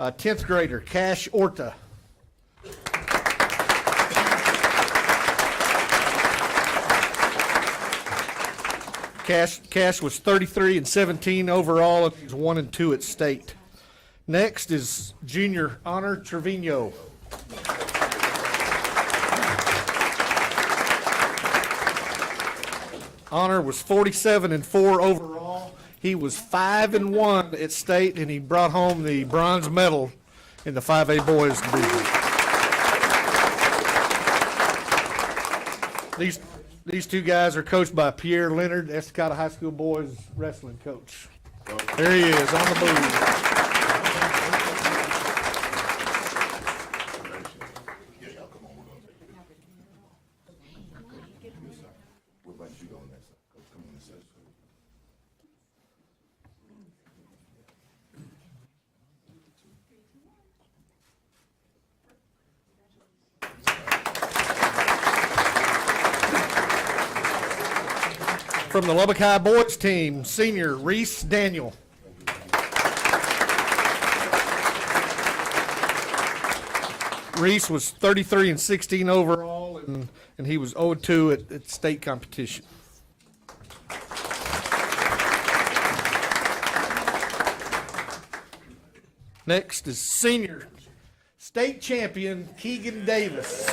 10th grader Cash Orta. Cash was 33 and 17 overall, and he's 1 and 2 at state. Next is junior Honor Trevino. Honor was 47 and 4 overall. He was 5 and 1 at state, and he brought home the bronze medal in the 5A boys division. These two guys are coached by Pierre Leonard, Estacada High School boys wrestling coach. There he is on the booth. From the Lubbock High boys team, senior Reese Daniel. Reese was 33 and 16 overall, and he was 0 and 2 at state competition. Next is senior state champion Keegan Davis.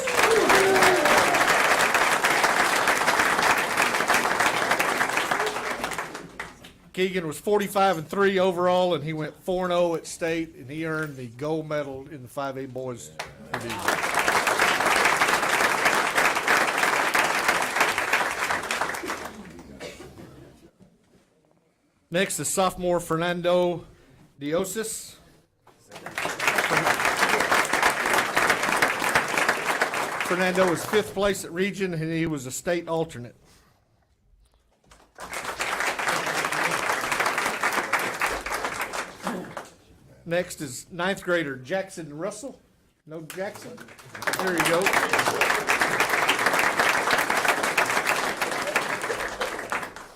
Keegan was 45 and 3 overall, and he went 4 and 0 at state, and he earned the gold medal in the 5A boys division. Next is sophomore Fernando Diosis. Fernando was 5th place at region, and he was a state alternate. Next is 9th grader Jackson Russell. No Jackson. There you go.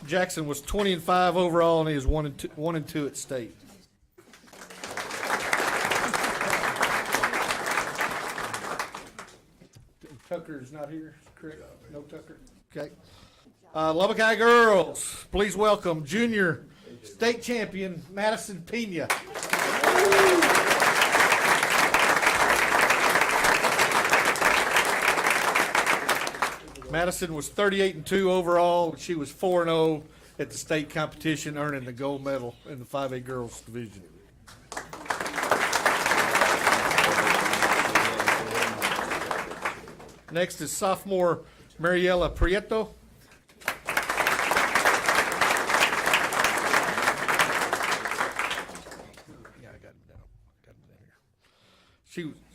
Jackson was 20 and 5 overall, and he was 1 and 2 at state. Tucker's not here, correct? No Tucker. Okay. Lubbock High girls, please welcome junior state champion Madison Pena. Madison was 38 and 2 overall. She was 4 and 0 at the state competition, earning the gold medal in the 5A girls division. Next is sophomore Mariela Prieto.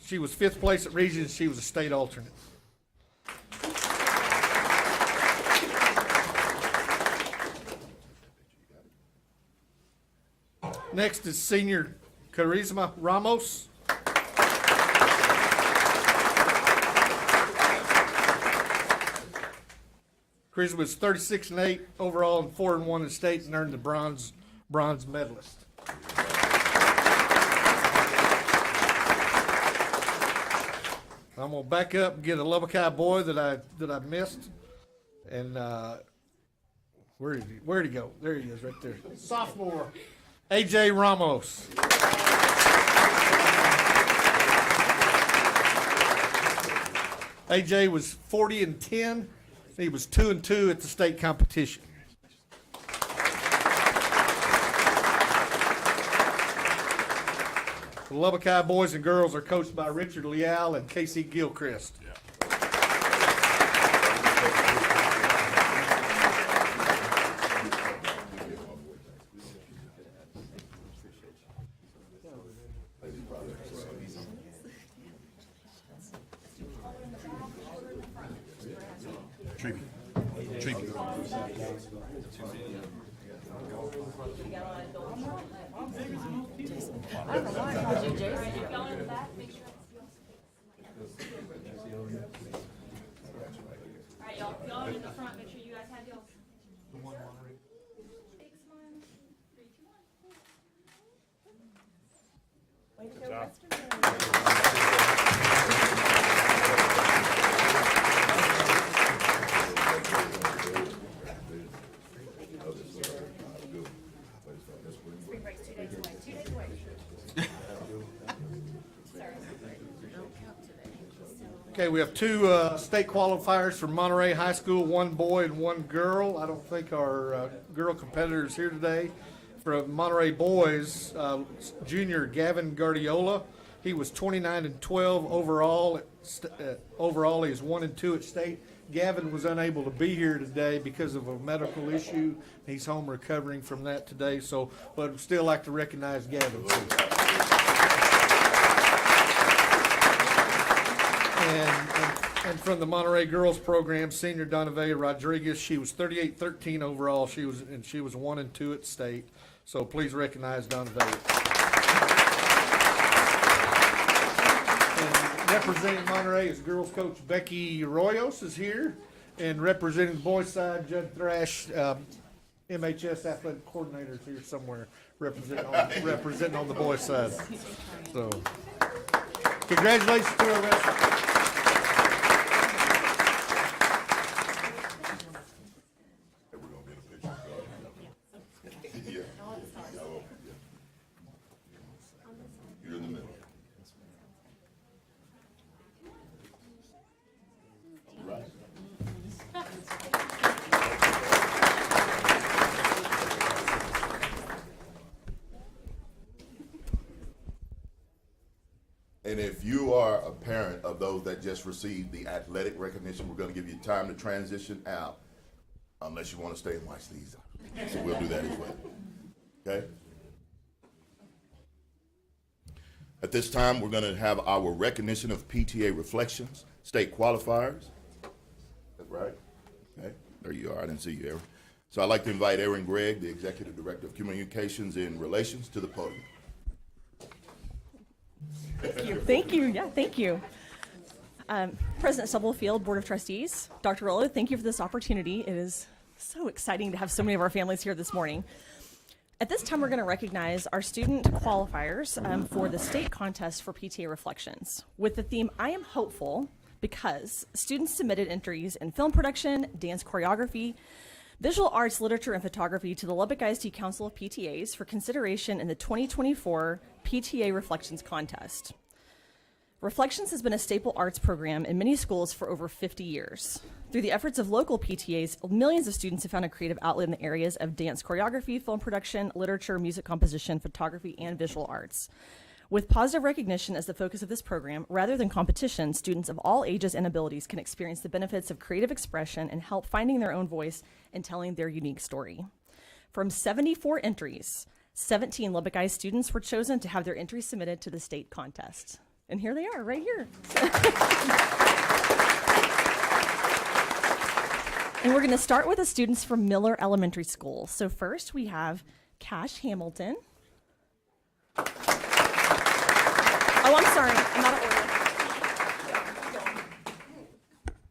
She was 5th place at regions. She was a state alternate. Next is senior Charisma Ramos. Charisma was 36 and 8 overall and 4 and 1 in state, and earned the bronze medalist. I'm gonna back up and get a Lubbock High boy that I missed, and where'd he go? There he is, right there. Sophomore AJ Ramos. AJ was 40 and 10. He was 2 and 2 at the state competition. The Lubbock High boys and girls are coached by Richard Leal and Casey Gilchrist. Yeah. Y'all in the front, make sure you guys have y'all. Way to go, Okay, we have two state qualifiers for Monterey High School, one boy and one girl. I don't think our girl competitor is here today. For Monterey boys, junior Gavin Guardiola, he was 29-12 overall. Overall, he is 1-2 at state. Gavin was unable to be here today because of a medical issue. He's home recovering from that today, so but I'd still like to recognize Gavin. And from the Monterey girls program, senior Donavea Rodriguez, she was 38-13 overall. She was 1-2 at state. So please recognize Donavea. And representing Monterey is girls coach Becky Arroyos is here, and representing the boys side, Judd Thrash, MHS athletic coordinator is here somewhere, representing on the boys side. So congratulations to our wrestlers. And if you are a parent of those that just received the athletic recognition, we're going to give you time to transition out, unless you want to stay and watch these. So we'll do that as well. Okay? At this time, we're going to have our recognition of PTA reflections, state qualifiers. That's right. Okay, there you are. I didn't see you, Aaron. So I'd like to invite Aaron Gregg, the Executive Director of Communications and Relations, to the podium. Thank you. Yeah, thank you. President Stubblefield, Board of Trustees, Dr. Rollo, thank you for this opportunity. It is so exciting to have so many of our families here this morning. At this time, we're going to recognize our student qualifiers for the state contest for PTA Reflections with the theme, I Am Hopeful, because students submitted entries in film production, dance choreography, visual arts, literature, and photography to the Lubbock ISD Council of PTAs for consideration in the 2024 PTA Reflections Contest. Reflections has been a staple arts program in many schools for over 50 years. Through the efforts of local PTAs, millions of students have found a creative outlet in the areas of dance choreography, film production, literature, music composition, photography, and visual arts. With positive recognition as the focus of this program, rather than competition, students of all ages and abilities can experience the benefits of creative expression and help finding their own voice and telling their unique story. From 74 entries, 17 Lubbock ISD students were chosen to have their entries submitted to the state contest. And here they are, right here. And we're going to start with the students from Miller Elementary School. So first we have Cash Hamilton. Oh, I'm sorry. I'm out of order.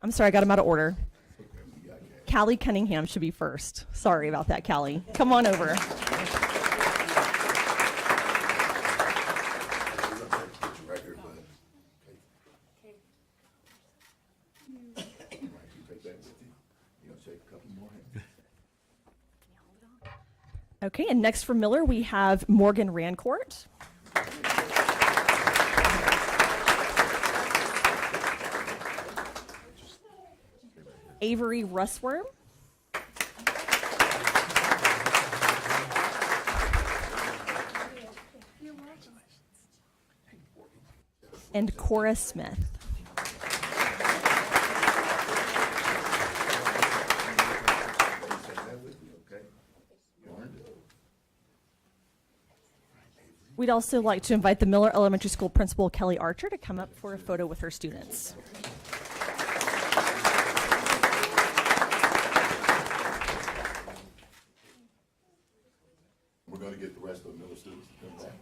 I'm sorry, I got him out of order. Callie Cunningham should be first. Sorry about that, Callie. Come on over. Okay, and next for Miller, we have Morgan Rancourt. Avery Russworm. And Cora Smith. We'd also like to invite the Miller Elementary School Principal, Kelly Archer, to come up for a photo with her students. We're going to get the rest of the Miller students to come back.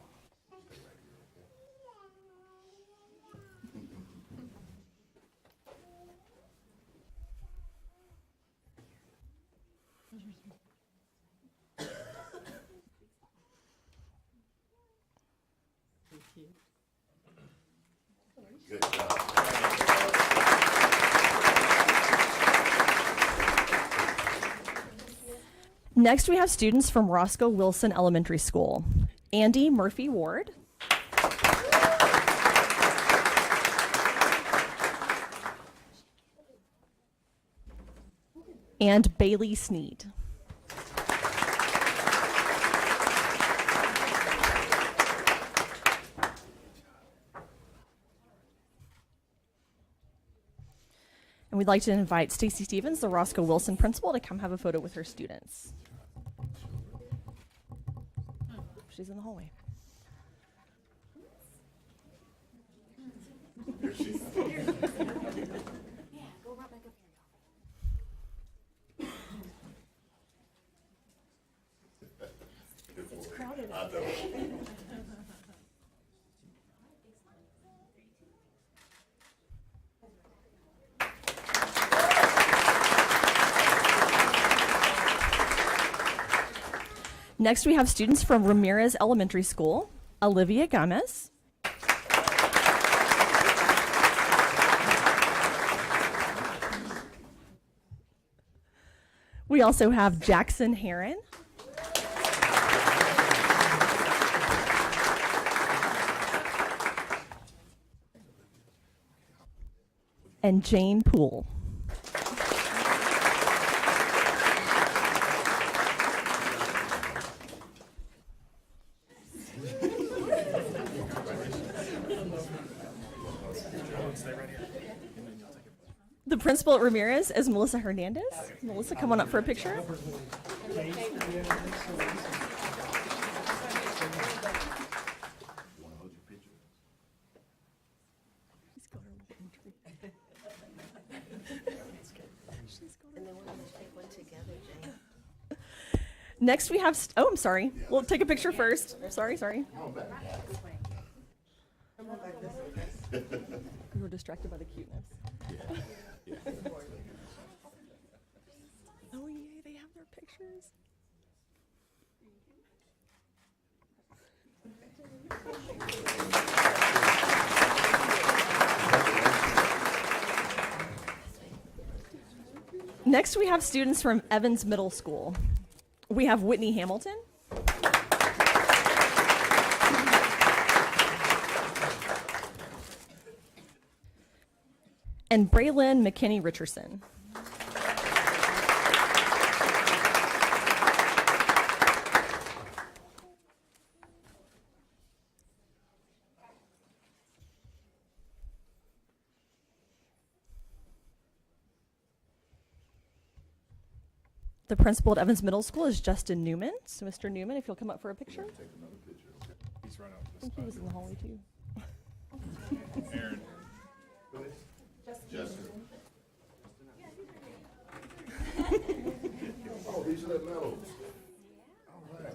Good job. Next, we have students from Roscoe Wilson Elementary School. Andy Murphy Ward. And Bailey Sneed. And we'd like to invite Stacy Stevens, the Roscoe Wilson principal, to come have a photo with her students. She's in the hallway. Here she is. It's crowded I out know. there. Next, we have students from Ramirez Elementary School. Olivia Gomez. We also have Jackson Heron. And Jane Poole. The principal at Ramirez is Melissa Hernandez. Melissa, come on up for a picture. Next we have, oh, I'm sorry. We'll take a picture first. Sorry. We were distracted by the cuteness. Oh, yay, they have their pictures. Next, we have students from Evans Middle School. We have Whitney Hamilton. And Braylon McKinney Richardson. The principal at Evans Middle School is Justin Newman. So, Mr. Newman, if you'll come up for a picture. Take another picture, okay? He's right I think he was in the hallway too. Aaron. Justin. Oh, these are the medals. All right.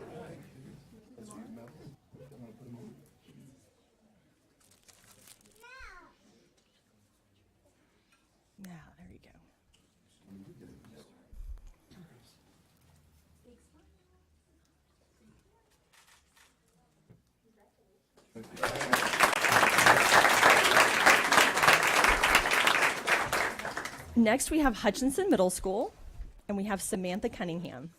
That's these medals. I'm gonna put them on. Now, there you go. Next, we have Hutchinson Middle School, and we have Samantha Cunningham.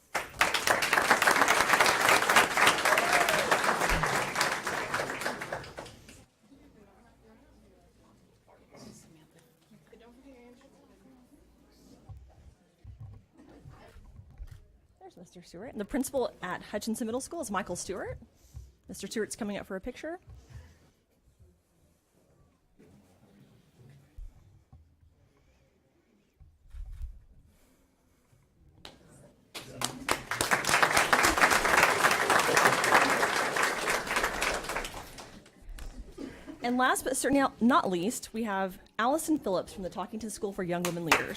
There's Mr. Stewart. And the principal at Hutchinson Middle School is Michael Stewart. Mr. Stewart's coming up for a picture. And last but certainly not least, we have Allison Phillips from the Talking to School for Young Women Leaders.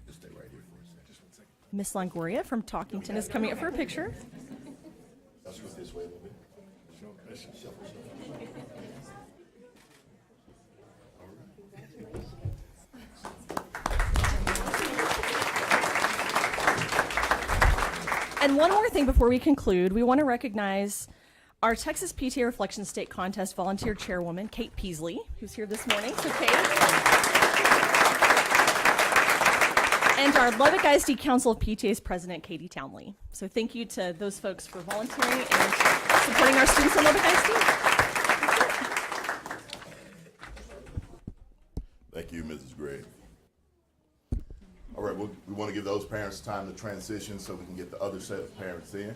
Just stay right here for a second. Just 1 second. Miss Longoria from Talkington is coming up for a picture. Let's go this way a little bit. And one more thing before we conclude, we want to recognize our Texas PTA Reflection State Contest volunteer chairwoman, Kate Peasley, who's here this morning. So Kate. And our Lubbock ISD Council of PTA's president, Katie Townley. So thank you to those folks for volunteering and supporting our students in Lubbock ISD. Thank you, Mrs. Gregg. All right, we want to give those parents time to transition so we can get the other set of parents in.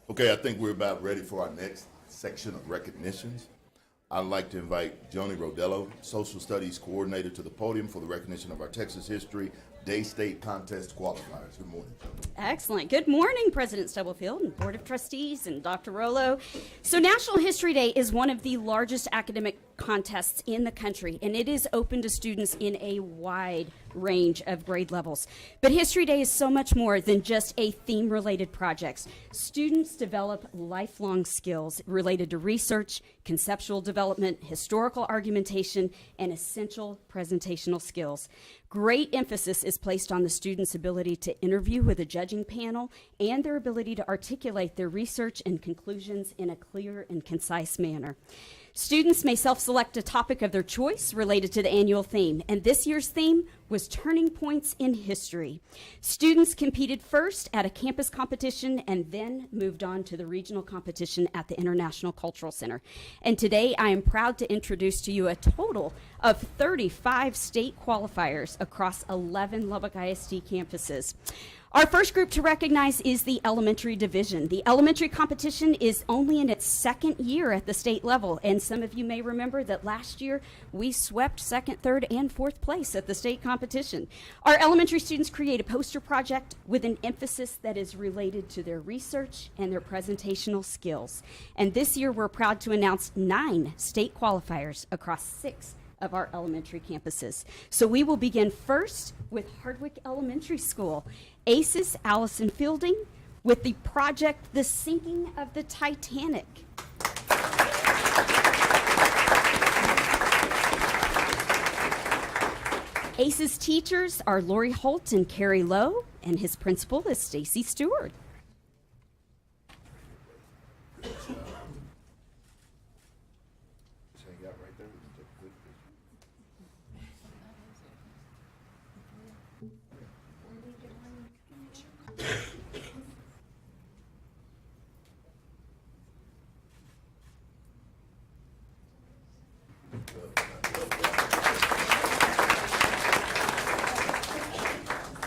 Okay, I think we're about ready for our next section of recognitions. I'd like to invite Joni Rodello, Social Studies Coordinator, to the podium for the recognition of our Texas History Day State Contest qualifiers. Good morning, Joni. Excellent. Good morning, President Stubblefield and Board of Trustees and Dr. Rollo. So National History Day is one of the largest academic contests in the country, and it is open to students in a wide range of grade levels. But History Day is so much more than just a theme-related project. Students develop lifelong skills related to research, conceptual development, historical argumentation, and essential presentational skills. Great emphasis is placed on the students' ability to interview with a judging panel and their ability to articulate their research and conclusions in a clear and concise manner. Students may self-select a topic of their choice related to the annual theme, and this year's theme was Turning Points in History. Students competed first at a campus competition and then moved on to the regional competition at the International Cultural Center. And today I am proud to introduce to you a total of 35 state qualifiers across 11 Lubbock ISD campuses. Our first group to recognize is the elementary division. The elementary competition is only in its second year at the state level, and some of you may remember that last year we swept second, third, and fourth place at the state competition. Our elementary students create a poster project with an emphasis that is related to their research and their presentational skills. And this year we're proud to announce 9 state qualifiers across 6 of our elementary campuses. So we will begin first with Hardwick Elementary School. ACE's Allison Fielding with the project The Sinking of the Titanic. ACE's teachers are Lori Holt and Carrie Lowe, and his principal is Stacy Stewart.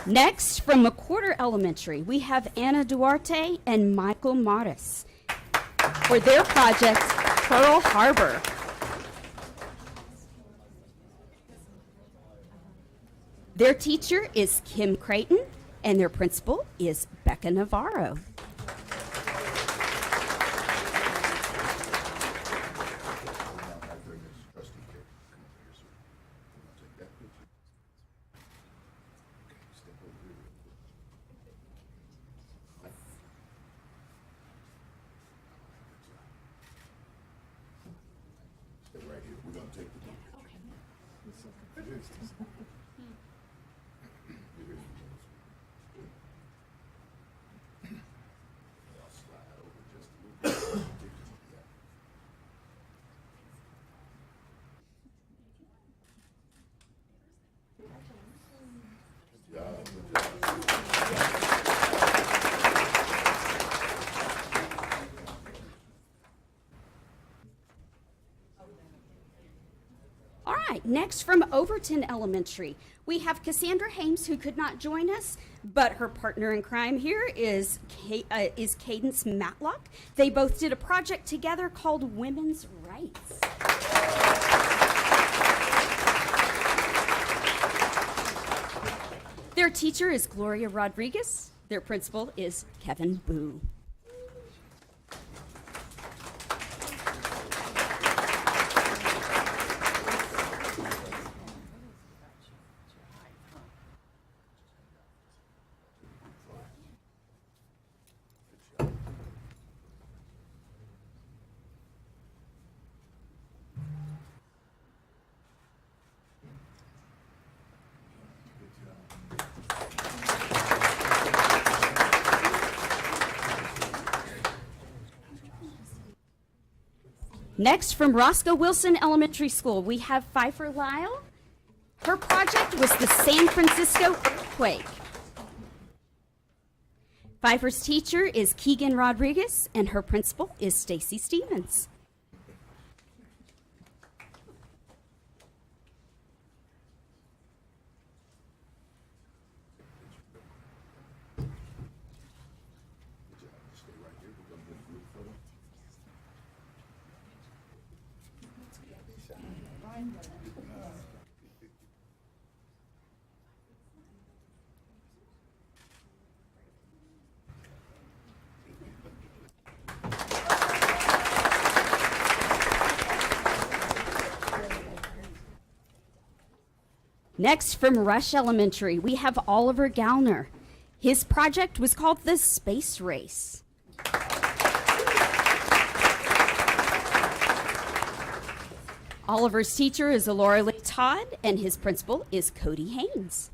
Next, from McWhorter Elementary, we have Anna Duarte and Michael Morris for their project, Pearl Harbor. Their teacher is Kim Creighton, and their principal is Becca Navarro. Right here, we're gonna take the group picture. I'll slide over just a little bit. All right, next from Overton Elementary, we have Cassandra Hames, who could not join us, but her partner in crime here is Cadence Matlock. They both did a project together called Women's Rights. Their teacher is Gloria Rodriguez. Their principal is Kevin Boo. Next, from Roscoe Wilson Elementary School, we have Pfeiffer Lyle. Her project was the San Francisco earthquake. Pfeiffer's teacher is Keegan Rodriguez, and her principal is Stacy Stevens. Next, from Rush Elementary, we have Oliver Gallner. His project was called the Space Race. Oliver's teacher is Laura Lee Todd, and his principal is Cody Haynes.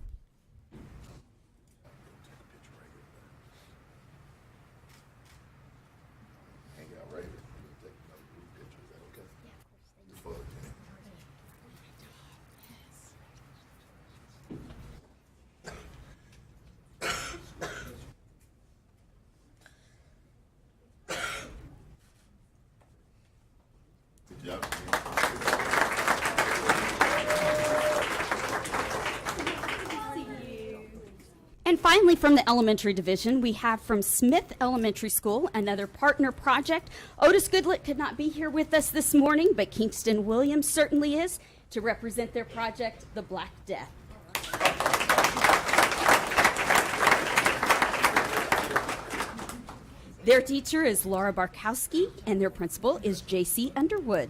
Hang out right here. We'll take another group picture. Is that okay? Yeah, of course. Good job. And finally, from the elementary division, we have from Smith Elementary School, another partner project. Otis Goodlett could not be here with us this morning, but Kingston Williams certainly is, to represent their project, The Black Death. Their teacher is Laura Barkowski, and their principal is J.C. Underwood.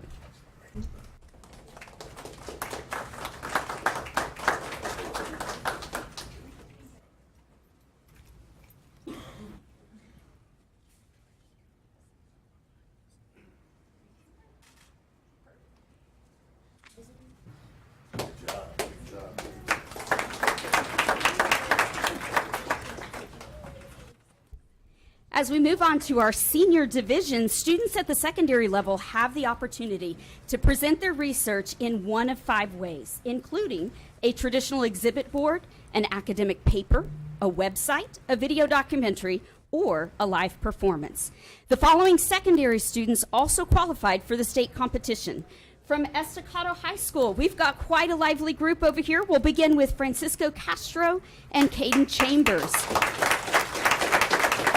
As we move on to our senior division, students at the secondary level have the opportunity to present their research in one of 5 ways, including a traditional exhibit board, an academic paper, a website, a video documentary, or a live performance. The following secondary students also qualified for the state competition. From Estacado High School, we've got quite a lively group over here. We'll begin with Francisco Castro and Caden Chambers.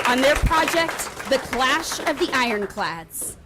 On their project, The Clash of the Ironclads.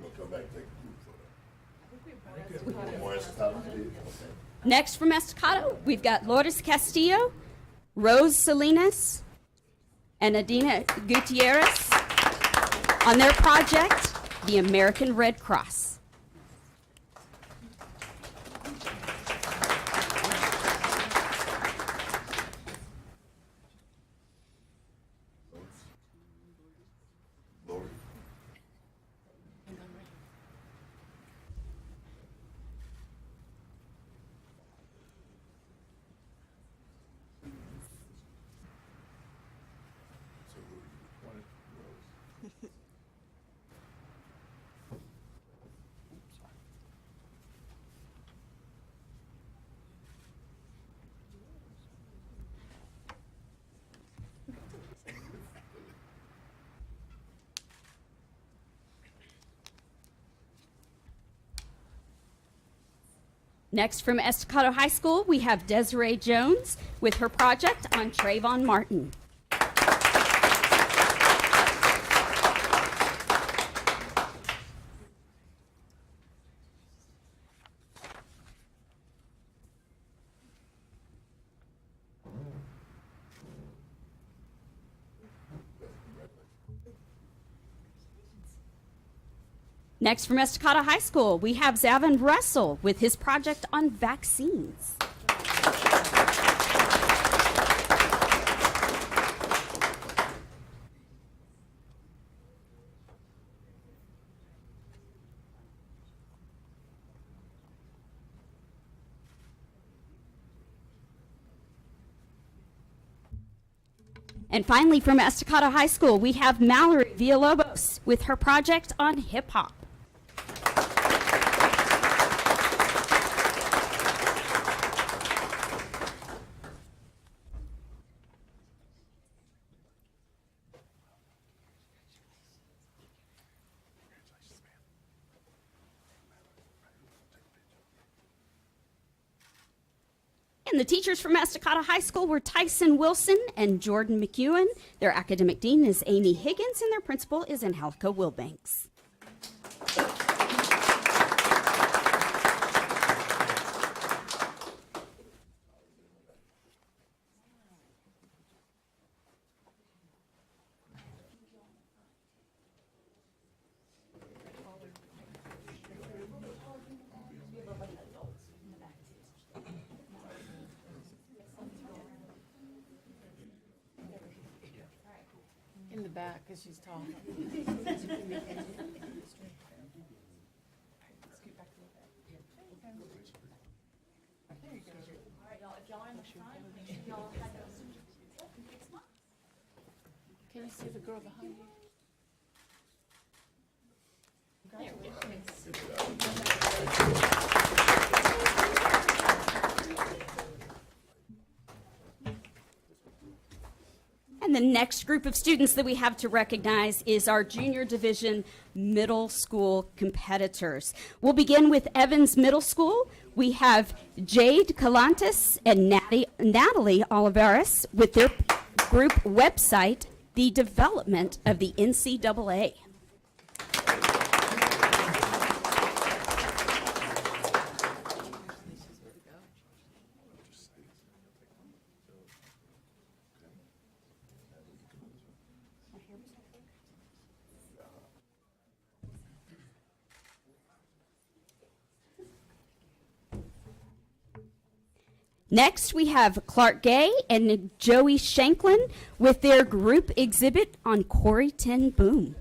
We're gonna come back and take a group photo. More Estacado, please. Okay. Next from Estacado, we've got Lourdes Castillo, Rose Salinas, and Adina Gutierrez on their project, the American Red Cross. Next, from Estacado High School, we have Desiree Jones with her project on Trayvon Martin. Next, from Estacado High School, we have Zavin Russell with his project on vaccines. And finally, from Estacado High School, we have Mallory Villalobos with her project on hip hop. And the teachers from Estacado High School were Tyson Wilson and Jordan McEwen. Their academic dean is Amy Higgins, and their principal is Angelica Wilbanks. In the back, because she's tall. Can you see the girl behind you? And the next group of students that we have to recognize is our junior division middle school competitors. We'll begin with Evans Middle School. We have Jade Calantes and Natalie Olivares with their group website, The Development of the NCAA. Next, we have Clark Gay and Joey Shanklin with their group exhibit on Corrie ten Boom.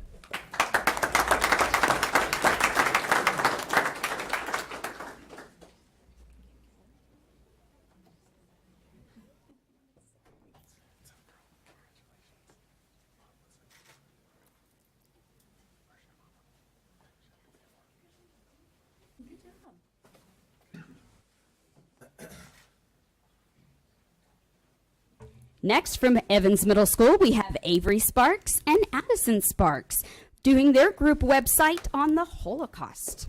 Next, from Evans Middle School, we have Avery Sparks and Addison Sparks doing their group website on the Holocaust.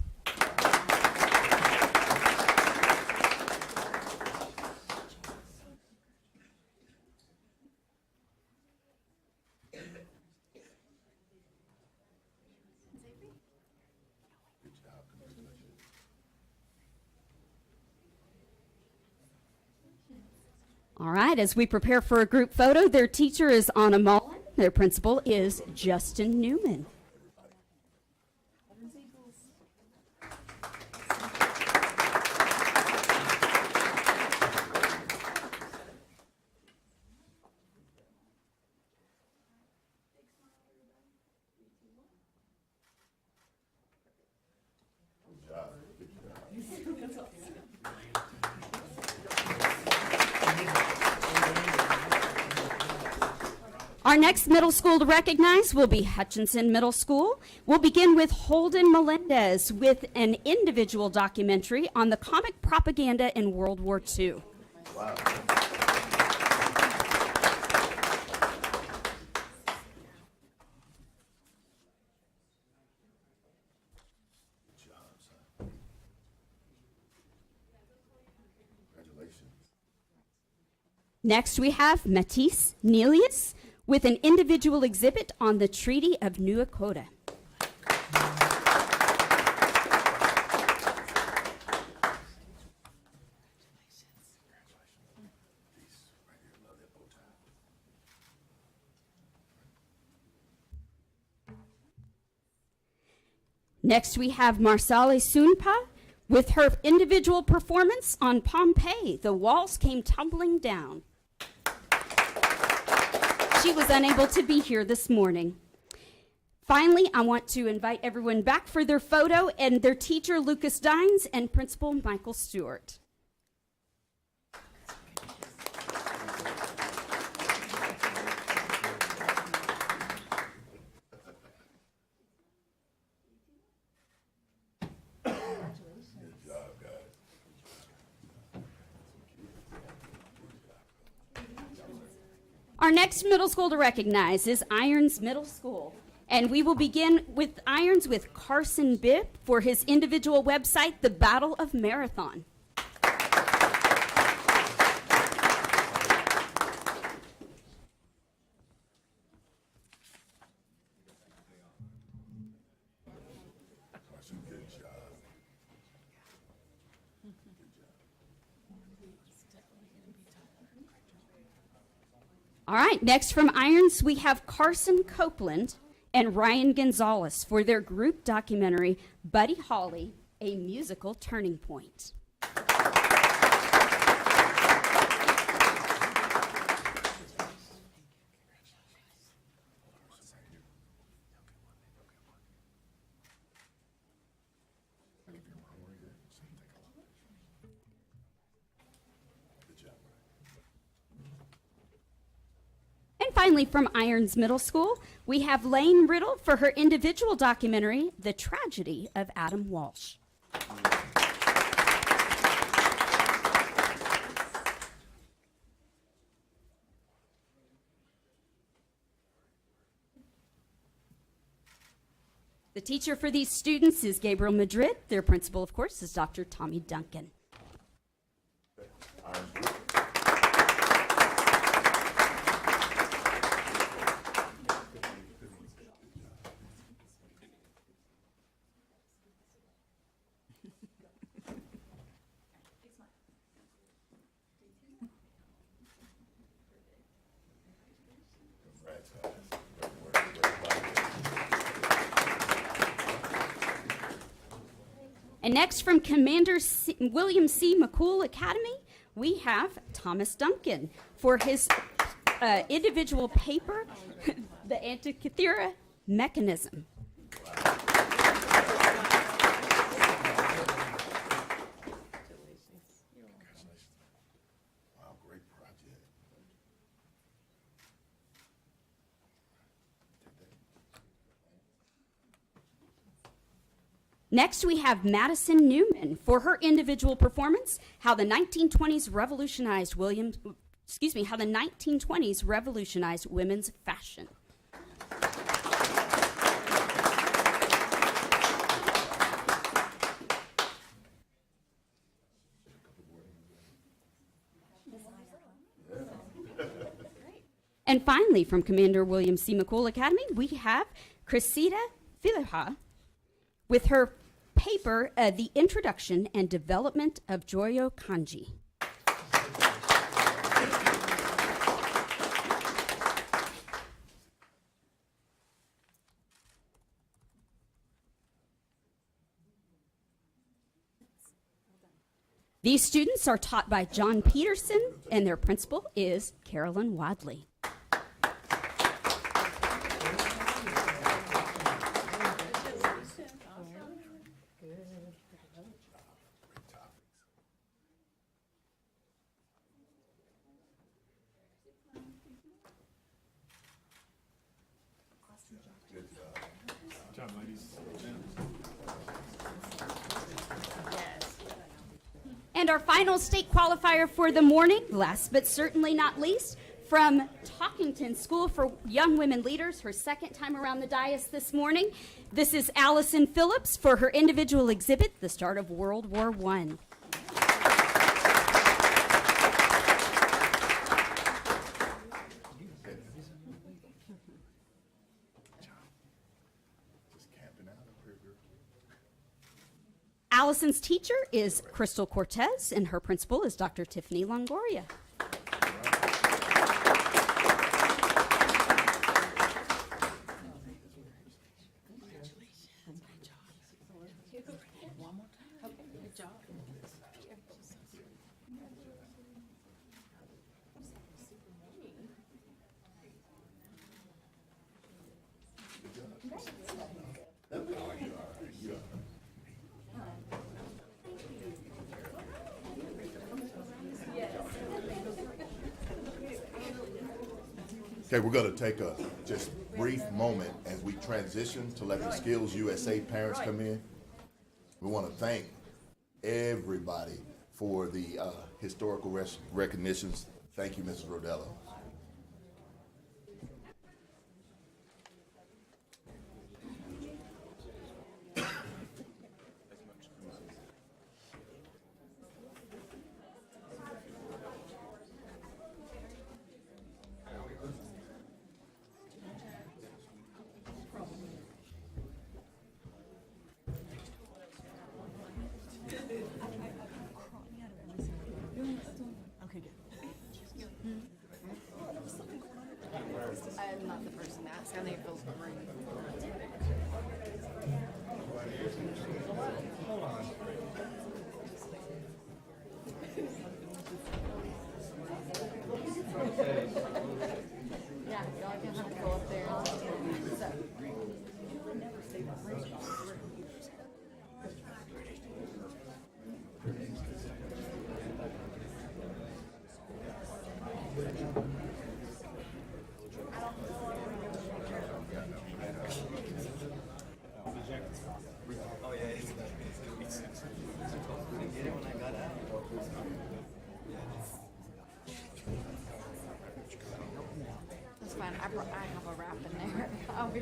All right, as we prepare for a group photo, their teacher is Anna Mullen, Their principal is Justin Newman. Our next middle school to recognize will be Hutchinson Middle School. We'll begin with Holden Melendez with an individual documentary on the comic propaganda in World War II. Wow. Congratulations. Next, we have Matisse Nelius with an individual exhibit on the Treaty of New Echota. Next, we have Marsale Sunpa with her individual performance on Pompeii, The Walls Came Tumbling Down. She was unable to be here this morning. Finally, I want to invite everyone back for their photo and their teacher, Lucas Dines, and Principal Michael Stewart. Our next middle school to recognize is Irons Middle School. And we will begin with Irons with Carson Bibb for his individual website, The Battle of Marathon. All right, next from Irons, we have Carson Copeland and Ryan Gonzalez for their group documentary, Buddy Holly, A Musical Turning Point. And finally, from Irons Middle School, we have Lane Riddle for her individual documentary, The Tragedy of Adam Walsh. The teacher for these students is Gabriel Madrid. Their principal, of course, is Dr. Tommy Duncan. And next from William C. McCool Academy, we have Thomas Duncan for his individual paper, The Antikythera Mechanism. Wow, great project. Next, we have Madison Newman for her individual performance, How the 1920s Revolutionized Women's Fashion. And finally, from Commander William C. McCool Academy, we have Cressida Filiha with her paper, The Introduction and Development of Joyo Kanji. These students are taught by John Peterson, and their principal is Carolyn Wadley. Good job, ladies. And our final state qualifier for the morning, last but certainly not least, from Talkington School for Young Women Leaders, her second time around the dais this morning. This is Allison Phillips for her individual exhibit, The Start of World War I. Allison's teacher is Crystal Cortez, and her principal is Dr. Tiffany Longoria. Okay, we're going to take a just brief moment as we transition to let the Skills USA parents come in. We want to thank everybody for the historical recognitions. Thank you, Mrs. Rodello. I'm not the person to ask. I think it feels great. Yeah, y'all can have to go up there. That's fine. I have a wrap in there. I'll be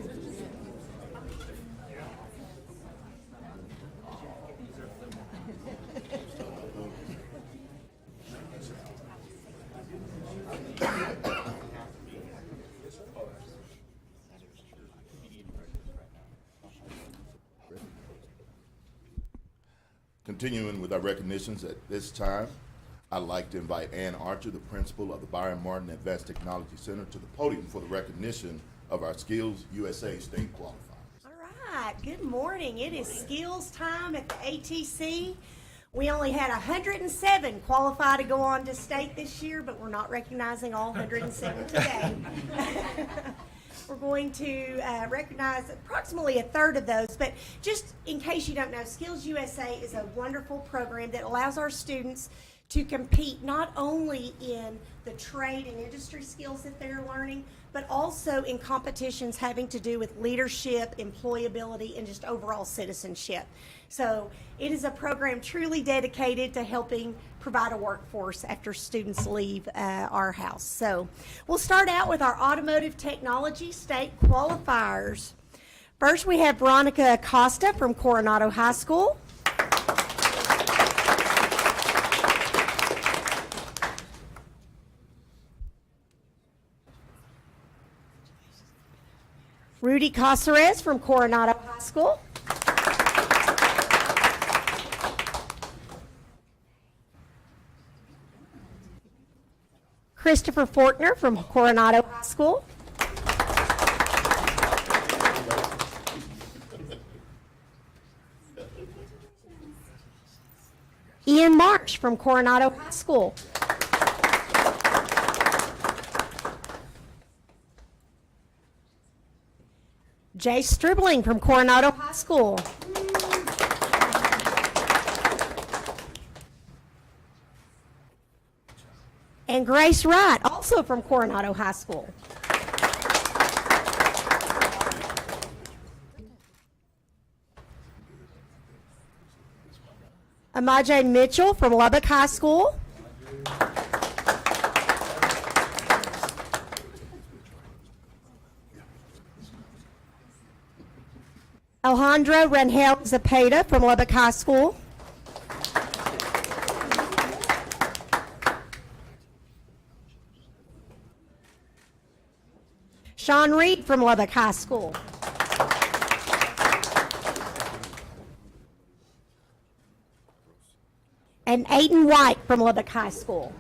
Continuing with our recognitions at this time, I'd like to invite Ann Archer, the principal of the Byron Martin Advanced Technology Center, to the podium for the recognition of our Skills USA state qualifiers. All right, good morning. It is skills time at the ATC. We only had 107 qualify to go on to state this year, but we're not recognizing all 107 today. We're going to recognize approximately a third of those, but just in case you don't know, Skills USA is a wonderful program that allows our students to compete not only in the trade and industry skills that they're learning, but also in competitions having to do with leadership, employability, and just overall citizenship. So it is a program truly dedicated to helping provide a workforce after students leave our house. So we'll start out with our automotive technology state qualifiers. First, we have Veronica Acosta from Coronado High School. Rudy Caceres from Coronado High School. Christopher Fortner from Coronado High School. Ian Marsh from Coronado High School. Jay Stribling from Coronado High School. And Grace Wright, also from Coronado High School. Amajay Mitchell from Lubbock High School. Alejandro Rangel Zapata from Lubbock High School. Sean Reed from Lubbock High School. And Aiden White from Lubbock High School.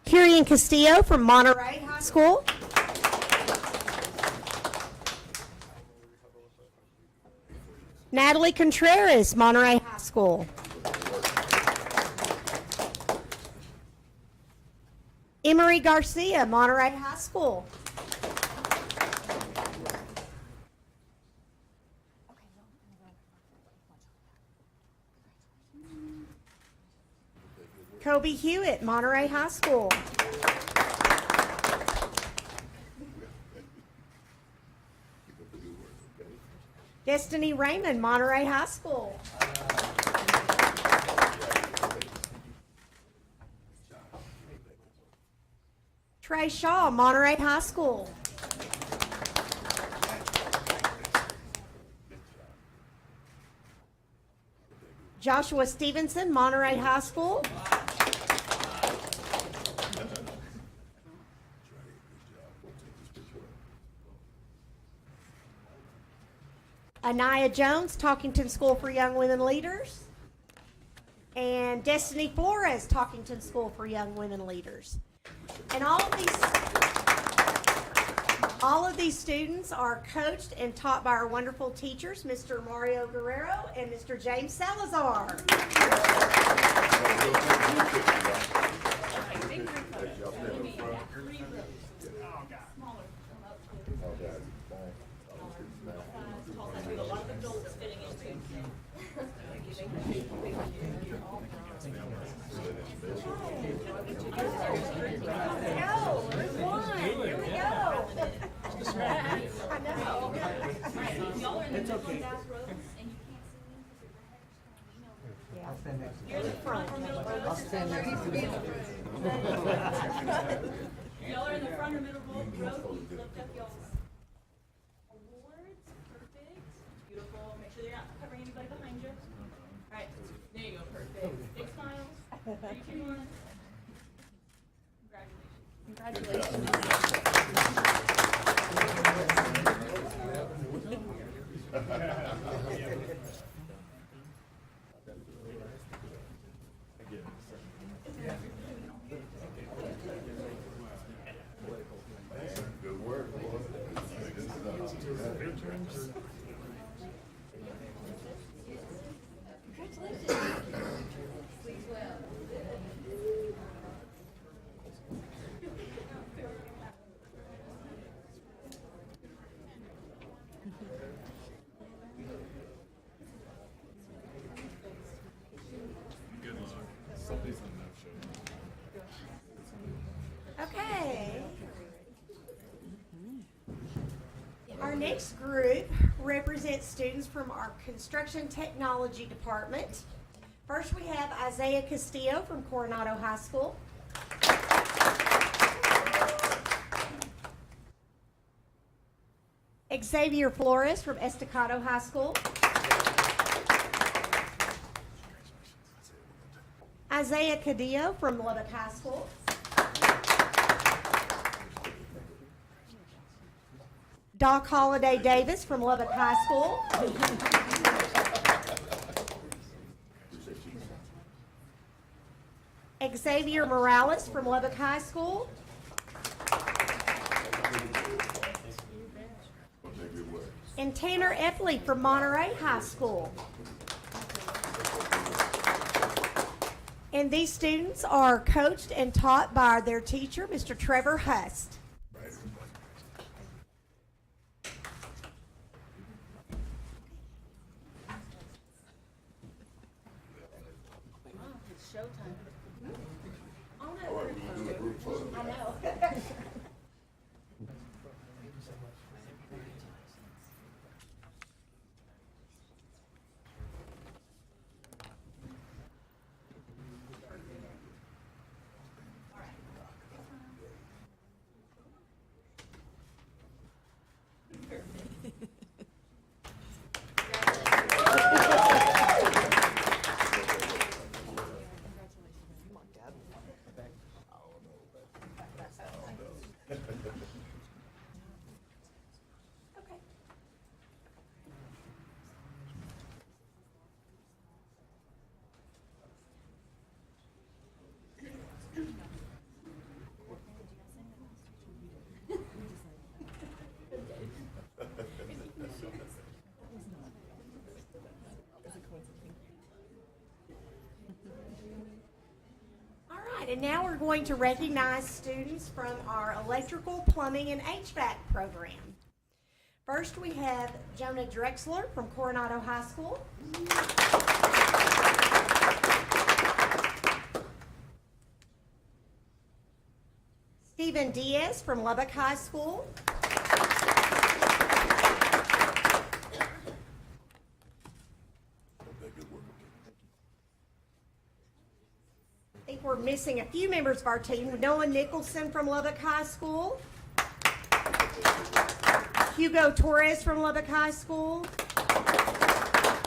Kirian Castillo from Monterey High School. Natalie Contreras, Monterey High School. Emery Garcia, Monterey High School. Kobe Hewitt, Monterey High School. Destiny Raymond, Monterey High School. Trey Shaw, Monterey High School. Joshua Stevenson, Monterey High School. Anaya Jones, Talkington School for Young Women Leaders. And Destiny Flores, Talkington School for Young Women Leaders. And all of these students are coached and taught by our wonderful teachers, Mr. Mario Guerrero and Mr. James Salazar. Y'all are in the front or middle row. Lift up y'all's awards. Perfect. Beautiful. Make sure they're not covering anybody behind you. All right. There you go. Perfect. Big smiles. 3, 2, 1. Congratulations. Good work. Good luck. Somebody's on that show. Okay. Our next group represents students from our Construction Technology Department. First, we have Isaiah Castillo from Coronado High School. Xavier Flores from Estacado High School. Isaiah Cadillo from Lubbock High School. Doc Holiday Davis from Lubbock High School. Xavier Morales from Lubbock High School. and Tanner Epley from Monterey High School. And these students are coached and taught by their teacher, Mr. Trevor Hust. All right, and now we're going to recognize students from our electrical, plumbing, and HVAC program. First, we have Jonah Drexler from Coronado High School. Stephen Diaz from Lubbock High School. I think we're missing a few members of our team. Noah Nicholson from Lubbock High School. Hugo Torres from Lubbock High School.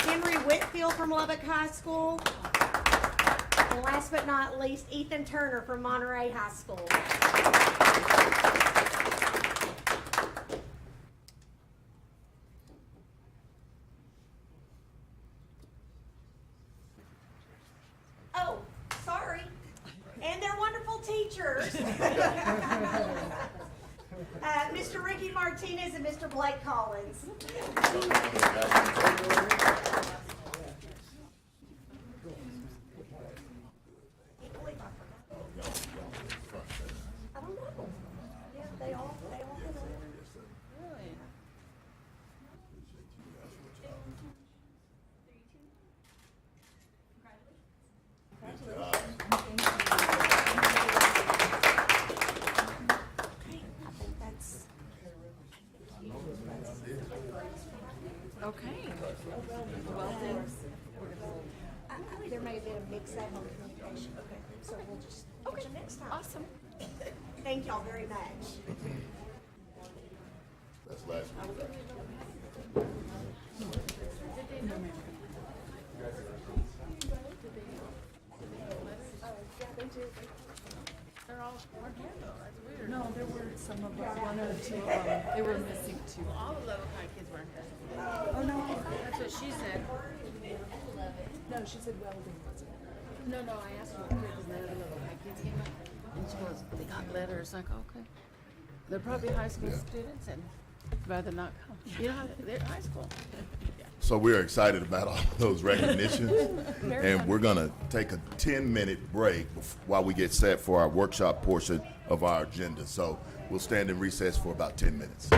Henry Whitfield from Lubbock High School. And last but not least, Ethan Turner from Monterey High School. Oh, sorry. And they're wonderful teachers. Mr. Ricky Martinez and Mr. Blake Collins. I don't know. Yeah, they all hit on it. Okay. There may have been a mix-up on communication. Okay. So we'll just catch you next time. Awesome. Thank y'all very much. That's last week. They're all weren't here though. That's weird. No, there were some of us, one or two of them. They were missing two. All the Lubbock High kids weren't here. Oh no, that's what she said. No, she said welding wasn't. No, I asked her because none of the Lubbock High kids came up, and she goes, "They got letters." Like, okay, they're probably high school students and rather not come. You know how they're high school. So we're excited about all those recognitions, and we're gonna take a 10-minute break while we get set for our workshop portion of our agenda. So we'll stand in recess for about 10 minutes.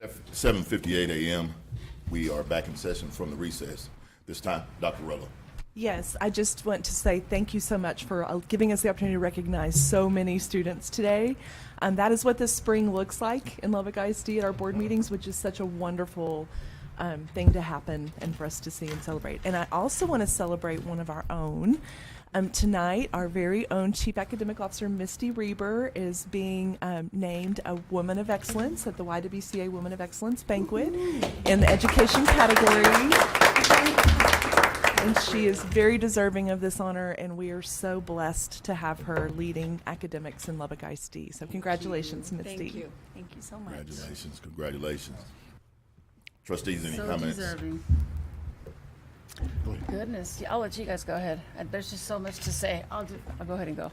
7:58 a.m. We are back in session from the recess. This time, Dr. Rollo. Yes, I just want to say thank you so much for giving us the opportunity to recognize so many students today. That is what this spring looks like in Lubbock ISD at our board meetings, which is such a wonderful thing to happen and for us to see and celebrate. And I also want to celebrate one of our own. Tonight, our very own Chief Academic Officer, Misty Reber, is being named a Woman of Excellence at the YWCA Woman of Excellence Banquet in the education category. And she is very deserving of this honor, and we are so blessed to have her leading academics in Lubbock ISD. So congratulations, Misty. Thank you. Thank you so much. Congratulations, congratulations. Trustees, any So comments? deserving. Go ahead. Goodness, I'll let you guys go ahead. There's just so much to say. I'll go ahead and go.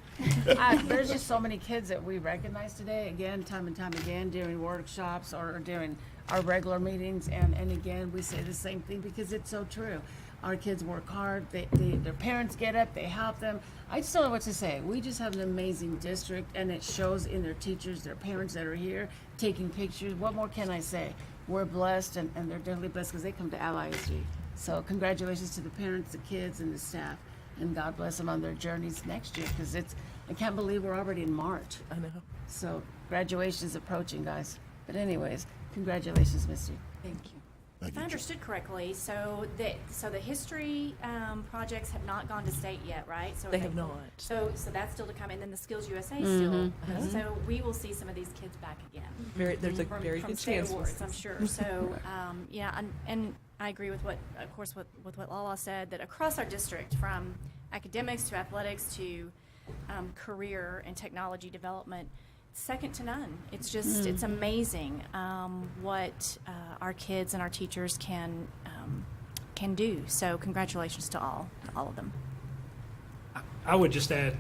There's just so many kids that we recognize today, again, time and time again, during workshops or during our regular meetings. And again, we say the same thing because it's so true. Our kids work hard. Their parents get up. They help them. I just don't know what to say. We just have an amazing district, and it shows in their teachers, their parents that are here, taking pictures. What more can I say? We're blessed, and they're definitely blessed because they come to LISG. So congratulations to the parents, the kids, and the staff, and God bless them on their journeys next year because I can't believe we're already in March. I know. So graduation's approaching, guys. But anyways, congratulations, Misty. Thank you. Thank If I you, understood correctly, so the history projects have not gone to state yet, right? So They have not. So that's still to come, and then the Skills USA is still. So we will see some of these kids back again. There's a from- very from good state chance. awards, I'm sure. So yeah, and I agree with what Lala said, that across our district, from academics to athletics to career and technology development, second to none. It's just it's amazing what our kids and our teachers can do. So congratulations to all of them. I would just add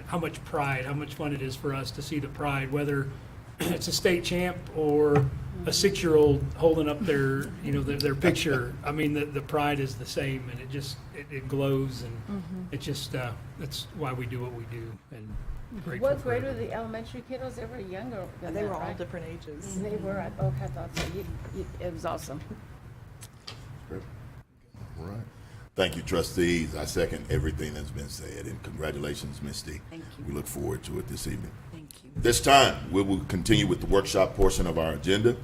how much pride, how much fun it is for us to see the pride, whether it's a state champ or a 6-year-old holding up their their picture. I mean, the pride is the same, and it glows, and it just that's why we do what we do. And grateful What for grade were everybody. the elementary kiddos? They were younger than They that, were all right? different ages. They were. I thought so. It was awesome. Great. All right. Thank you, trustees. I second everything that's been said, and congratulations, Misty. Thank you. We look forward to it this evening. Thank you. This time, we will continue with the workshop portion of our agenda,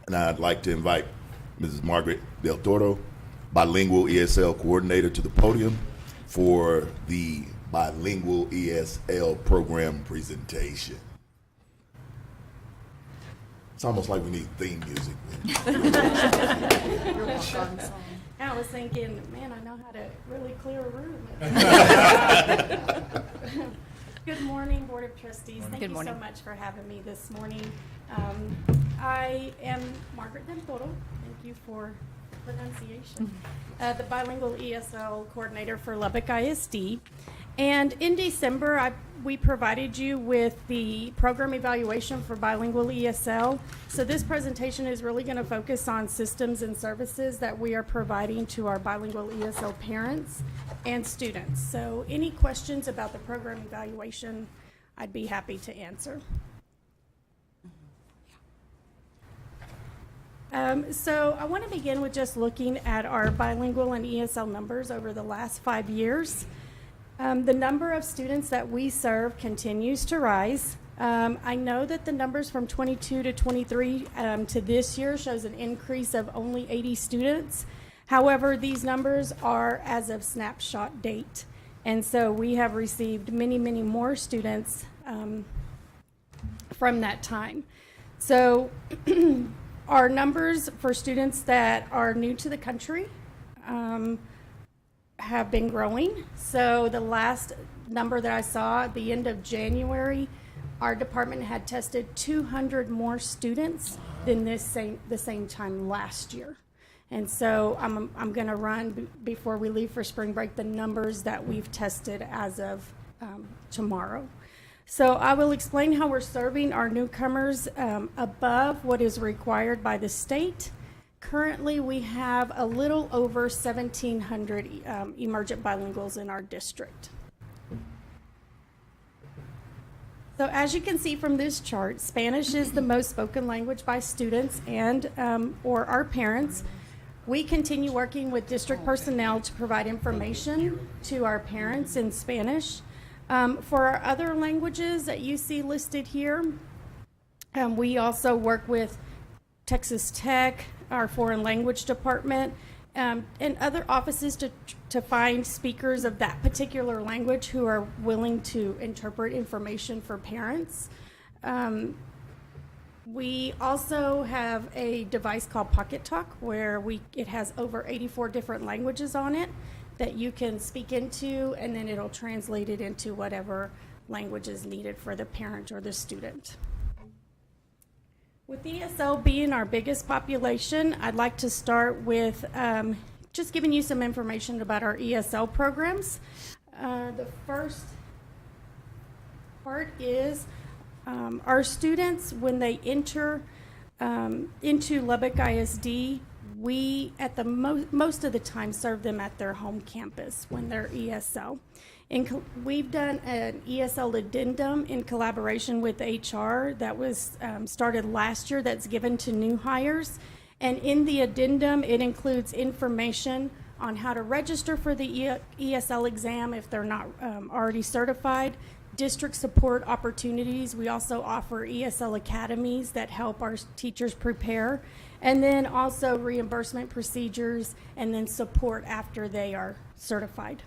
and I'd like to invite Mrs. Margaret Del Toro, bilingual ESL coordinator, to the podium for the bilingual ESL program presentation. It's almost like we need theme music. I was thinking, man, I know how to really clear a room. Good morning, Board of Trustees. Thank Good you morning. so much for having me this morning. I am Margaret Del Toro. Thank you for pronunciation. The bilingual ESL coordinator for Lubbock ISD. And in December, we provided you with the program evaluation for bilingual ESL. So this presentation is really going to focus on systems and services that we are providing to our bilingual ESL parents and students. So any questions about the program evaluation, I'd be happy to answer. So I want to begin with just looking at our bilingual and ESL numbers over the last 5 years. The number of students that we serve continues to rise. I know that the numbers from 22 to 23 to this year shows an increase of only 80 students. However, these numbers are as of snapshot date. And so we have received many, many more students from that time. So our numbers for students that are new to the country have been growing. So the last number that I saw at the end of January, our department had tested 200 more students than the same time last year. And so I'm going to run before we leave for spring break the numbers that we've tested as of tomorrow. So I will explain how we're serving our newcomers above what is required by the state. Currently, we have a little over 1,700 emergent bilinguals in our district. So as you can see from this chart, Spanish is the most spoken language by students and or our parents. We continue working with district personnel to provide information to our parents in Spanish. For our other languages that you see listed here, we also work with Texas Tech, our foreign language department, and other offices to find speakers of that particular language who are willing to interpret information for parents. We also have a device called Pocket Talk where it has over 84 different languages on it that you can speak into, and then it'll translate it into whatever language is needed for the parent or the student. With ESL being our biggest population, I'd like to start with just giving you some information about our ESL programs. The first part is our students, when they enter into Lubbock ISD, we at the most of the time serve them at their home campus when they're ESL. We've done an ESL addendum in collaboration with HR that was started last year that's given to new hires. And in the addendum, it includes information on how to register for the ESL exam if they're not already certified, district support opportunities. We also offer ESL academies that help our teachers prepare, and then also reimbursement procedures and then support after they are certified.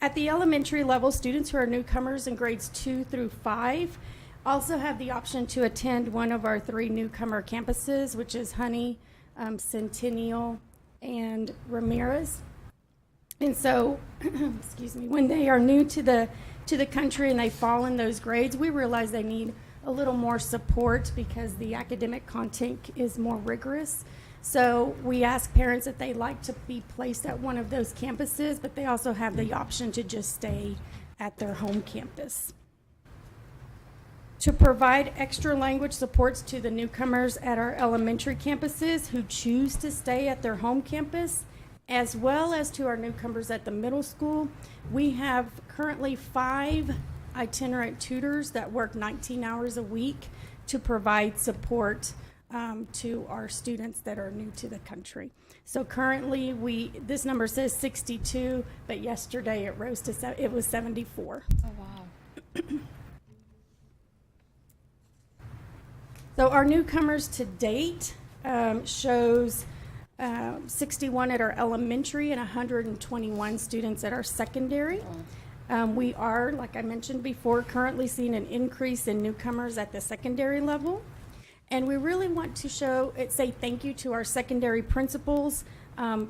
At the elementary level, students who are newcomers in grades 2 through 5 also have the option to attend one of our 3 newcomer campuses, which is Honey, Centennial, and Ramirez. And so, excuse me, when they are new to the country and they fall in those grades, we realize they need a little more support because the academic content is more rigorous. So we ask parents if they'd like to be placed at one of those campuses, but they also have the option to just stay at their home campus. To provide extra language supports to the newcomers at our elementary campuses who choose to stay at their home campus, as well as to our newcomers at the middle school, we have currently 5 itinerant tutors that work 19 hours a week to provide support to our students that are new to the country. So currently this number says 62, but yesterday it rose to it was 74. Oh, wow. So our newcomers to date shows 61 at our elementary and 121 students at our secondary. We are, like I mentioned before, currently seeing an increase in newcomers at the secondary level. And we really want to say thank you to our secondary principals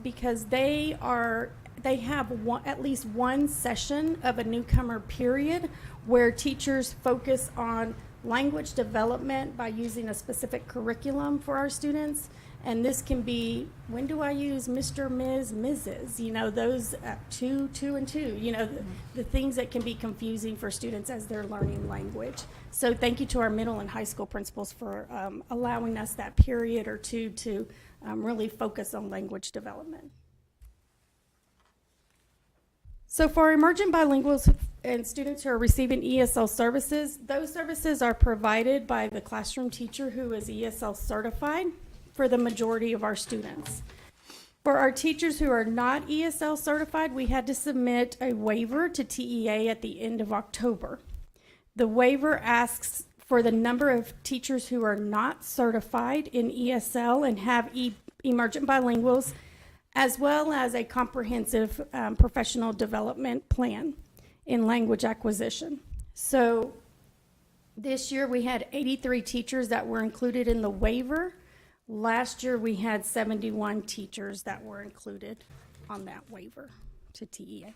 because they have at least one session of a newcomer period where teachers focus on language development by using a specific curriculum for our students. And this can be, when do I use Mr., Ms., Mrs.? You know, those 2, 2, and 2, you know, the things that can be confusing for students as they're learning language. So thank you to our middle and high school principals for allowing us that period or two to really focus on language development. So for emerging bilinguals and students who are receiving ESL services, those services are provided by the classroom teacher who is ESL certified for the majority of our students. For our teachers who are not ESL certified, we had to submit a waiver to TEA at the end of October. The waiver asks for the number of teachers who are not certified in ESL and have emergent bilinguals, as well as a comprehensive professional development plan in language acquisition. So this year we had 83 teachers that were included in the waiver. Last year we had 71 teachers that were included on that waiver to TEA.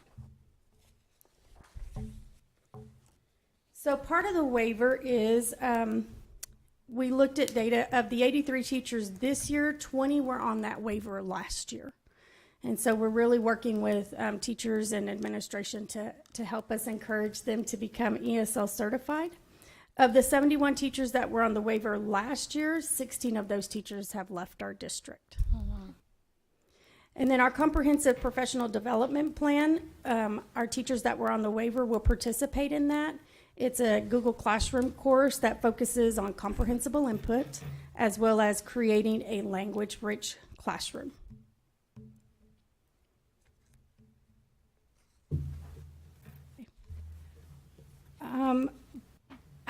So part of the waiver is we looked at data of the 83 teachers this year, 20 were on that waiver last year. And so we're really working with teachers and administration to help us encourage them to become ESL certified. Of the 71 teachers that were on the waiver last year, 16 of those teachers have left our district. Oh, wow. And then our comprehensive professional development plan, our teachers that were on the waiver will participate in that. It's a Google Classroom course that focuses on comprehensible input as well as creating a language-rich classroom.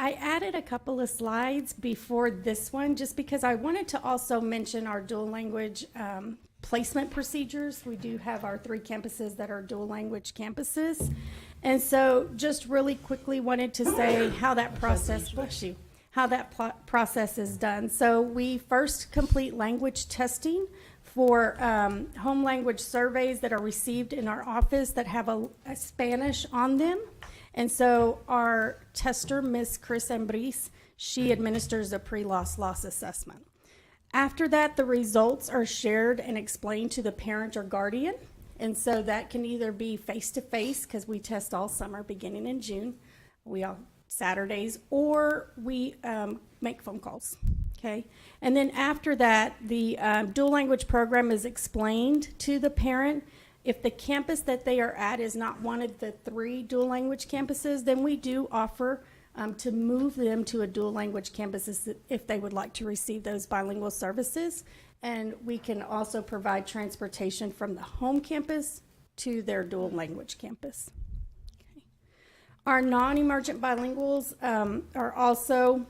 I added a couple of slides before this one just because I wanted to also mention our dual language placement procedures. We do have our 3 campuses that are dual language campuses. And so just really quickly wanted to say how that process, bless you, how that process is done. So we first complete language testing for home language surveys that are received in our office that have a Spanish on them. And so our tester, Ms. Chris Ambris, she administers a pre-loss assessment. After that, the results are shared and explained to the parent or guardian. And so that can either be face-to-face, because we test all summer beginning in June, we all Saturdays, or we make phone calls, okay? And then after that, the dual language program is explained to the parent. If the campus that they are at is not one of the 3 dual language campuses, then we do offer to move them to a dual language campus if they would like to receive those bilingual services. And we can also provide transportation from the home campus to their dual language campus. Okay. Our non-emergent bilinguals are also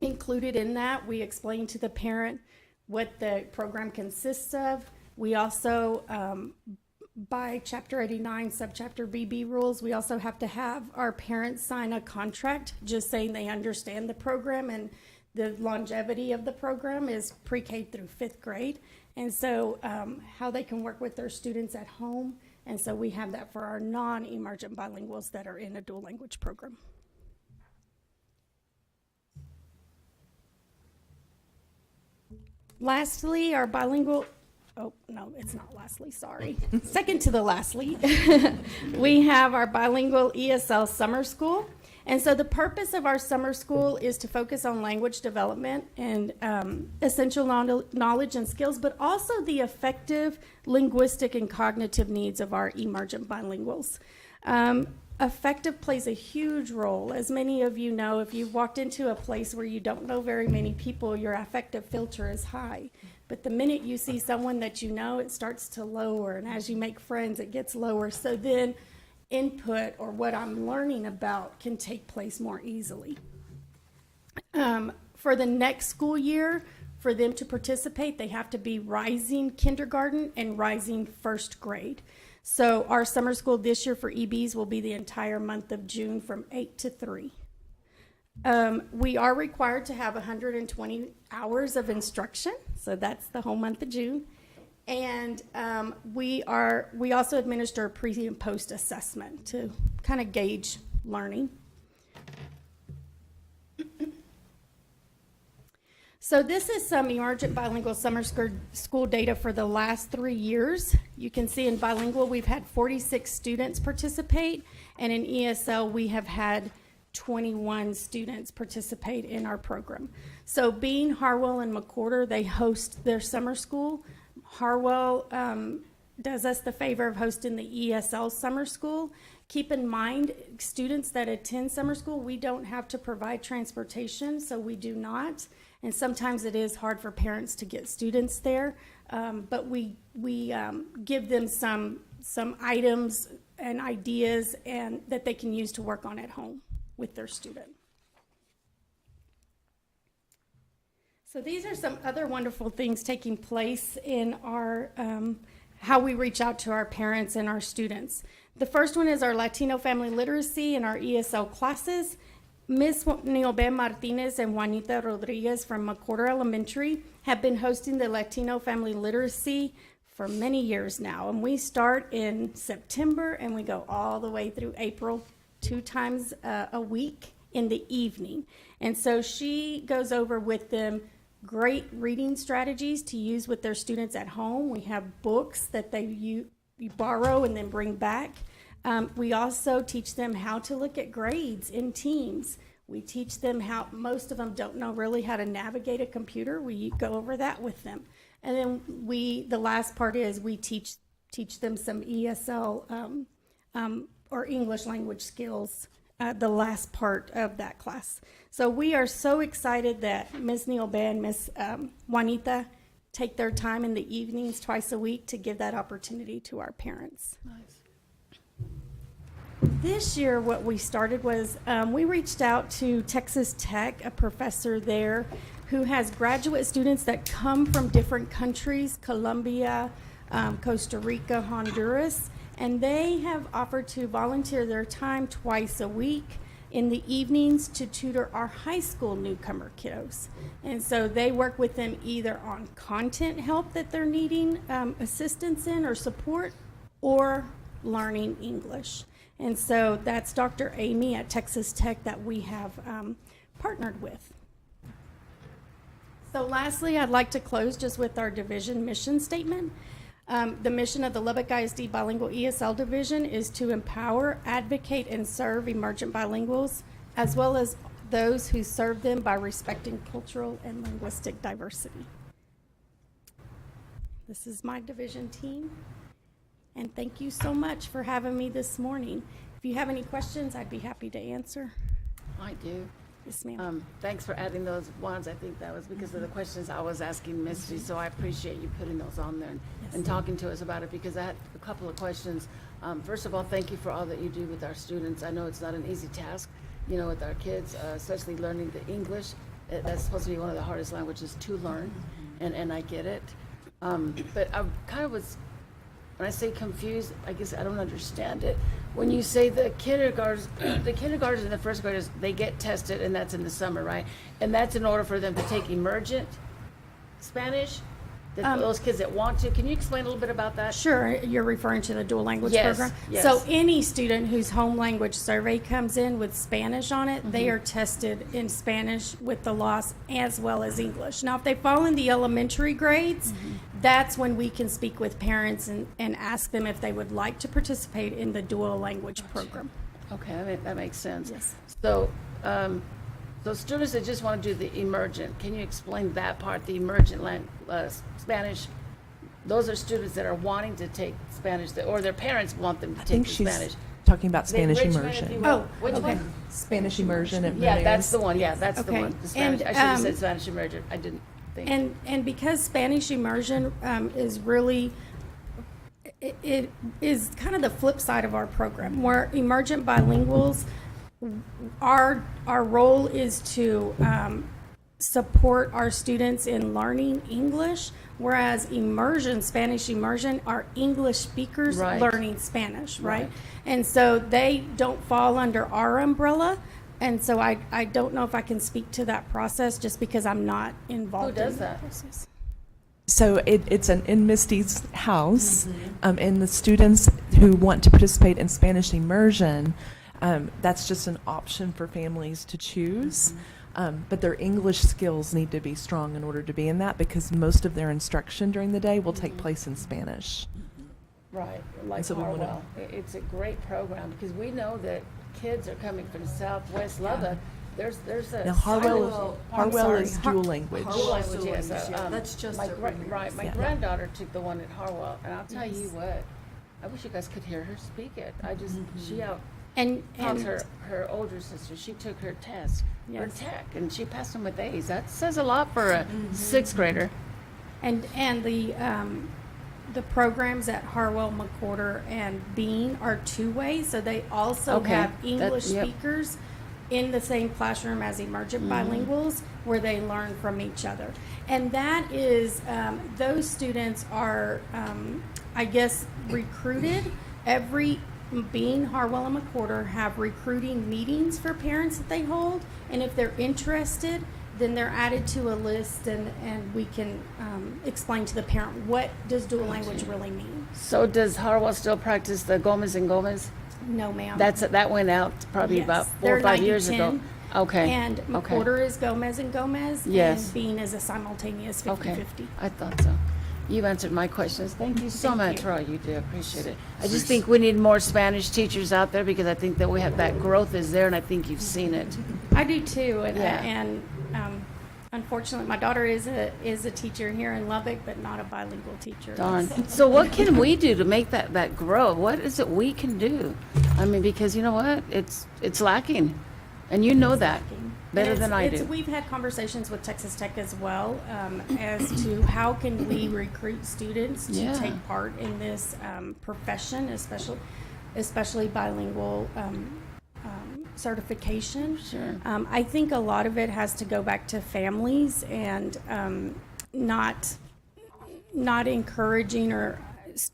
included in that. We explain to the parent what the program consists of. We also, by Chapter 89, Subchapter BB rules, we also have to have our parents sign a contract just saying they understand the program, and the longevity of the program is pre-K through 5th grade. And so how they can work with their students at home. And so we have that for our non-emergent bilinguals that are in a dual language program. Lastly, our bilingual, oh, no, it's not lastly, sorry. Second to the lastly, we have our bilingual ESL summer school. And so the purpose of our summer school is to focus on language development and essential knowledge and skills, but also the effective linguistic and cognitive needs of our emergent bilinguals. Affective plays a huge role. As many of you know, if you've walked into a place where you don't know very many people, your affective filter is high. But the minute you see someone that you know, it starts to lower. And as you make friends, it gets lower. So then input or what I'm learning about can take place more easily. For the next school year, for them to participate, they have to be rising kindergarten and rising 1st grade. So our summer school this year for EBs will be the entire month of June from 8 to 3. We are required to have 120 hours of instruction, so that's the whole month of June. And we also administer a pre and post assessment to kind of gauge learning. So this is some emergent bilingual summer school data for the last 3 years. You can see in bilingual we've had 46 students participate, and in ESL we have had 21 students participate in our program. So being Harwell and McWhorter, they host their summer school. Harwell does us the favor of hosting the ESL summer school. Keep in mind, students that attend summer school, we don't have to provide transportation, so we do not. And sometimes it is hard for parents to get students there, but we give them some items and ideas and that they can use to work on at home with their student. So these are some other wonderful things taking place in our how we reach out to our parents and our students. The first one is our Latino family literacy in our ESL classes. Ms. Niobe Martinez and Juanita Rodriguez from McWhorter Elementary have been hosting the Latino family literacy for many years now. And we start in September and we go all the way through April, 2 times a week in the evening. And so she goes over with them great reading strategies to use with their students at home. We have books that you borrow and then bring back. We also teach them how to look at grades in teams. We teach them how, most of them don't know really how to navigate a computer. We go over that with them. And then the last part is we teach them some ESL or English language skills, the last part of that class. So we are so excited that Ms. Neilbe and Ms. Juanita take their time in the evenings twice a week to give that opportunity to our parents. Nice. This year, what we started was we reached out to Texas Tech, a professor there who has graduate students that come from different countries, Colombia, Costa Rica, Honduras, and they have offered to volunteer their time twice a week in the evenings to tutor our high school newcomer kiddos. And so they work with them either on content help that they're needing assistance in or support, or learning English. And so that's Dr. Amy at Texas Tech that we have partnered with. So lastly, I'd like to close just with our division mission statement. The mission of the Lubbock ISD Bilingual ESL Division is to empower, advocate, and serve emergent bilinguals, as well as those who serve them by respecting cultural and linguistic diversity. This is my division team, and thank you so much for having me this morning. If you have any questions, I'd be happy to answer. I do. Yes, ma'am. Thanks for adding those ones. I think that was because of the questions I was asking Misty, so I appreciate you putting those on there and talking to us about it, because I had a couple of questions. First of all, thank you for all that you do with our students. I know it's not an easy task, you know, with our kids, especially learning the English. That's supposed to be one of the hardest languages to learn, and I get it. But I kind of was, when I say confused, I guess I don't understand it. When you say the kindergartners and the first graders, they get tested, and that's in the summer, right? And that's in order for them to take emergent Spanish? Those kids that want to. Can you explain a little bit about that? Sure, you're referring to the dual language Yes, program? yes. So any student whose home language survey comes in with Spanish on it, they are tested in Spanish with the loss as well as English. Now, if they fall in the elementary grades, that's when we can speak with parents and ask them if they would like to participate in the dual language program. Okay, that makes sense. Yes. So, so students that just want to do the emergent, can you explain that part, the emergent Spanish? Those are students that are wanting to take Spanish, or their parents want them to I take think the she's Spanish. talking about The Spanish enrichment, if you immersion. will. Oh, Which okay. one? Spanish immersion at Yeah, Maria's. that's the one. Yeah, that's the Okay. one. The Spanish. And, I should have said Spanish immersion. I didn't think. And because Spanish immersion is really, it is kind of the flip side of our program, where emergent bilinguals, our role is to support our students in learning English, whereas immersion, Spanish immersion, are English speakers Right. learning Spanish, right? Right. And so they don't fall under our umbrella. And so I don't know if I can speak to that process just because I'm not involved Who does in that? process. So it's in Misty's house, and the students who want to participate in Spanish immersion, that's just an option for families to choose. But their English skills need to be strong in order to be in that, because most of their instruction during the day will take place in Spanish. Right, like so we wanna- Harwell. It's a great program, because we know that kids are coming from Southwest Lubbock. There's a Now Harwell sorry. is dual language. dual language, yes. That's just my a remix. right. My Yeah. granddaughter took the one at Harwell, and I'll tell you what, I wish you guys could hear her speak it. I just she out And taught her older sister. She took her test, her Yes. tech, and she passed them with A's. That says a lot for a sixth grader. And the programs at Harwell, McWhorter, and Bean are two-way, so they also Okay. have That- English yep. speakers in the same classroom as emergent bilinguals, where they learn from each other. And that is, those students are, I guess, recruited. Every Bean, Harwell, and McWhorter have recruiting meetings for parents that they hold, and if they're interested, then they're added to a list, and we can explain to the parent, what does dual language really mean? So does Harwell still practice the Gomez and Gomez? No, ma'am. That went out probably Yes. about 4 They're or 5 years ago. 90-10. Okay. And okay. McWhorter is Gomez and Gomez, Yes. and Bean is a simultaneous 50-50. Okay, I thought so. You've answered my questions. Thank you so Thank much you. for all you do. I appreciate it. I just think we need more Spanish teachers out there, because I think that we have that growth is there, and I think you've seen it. I do too, and, Yeah. Unfortunately, my daughter is a teacher here in Lubbock, but not a bilingual teacher. Darn. So what can we do to make that grow? What is it we can do? I mean, because you know what? It's lacking. And you know that better than I do. We've had conversations with Texas Tech as well as to how can we recruit students to take part in this profession, especially bilingual certification. Sure. I think a lot of it has to go back to families and not encouraging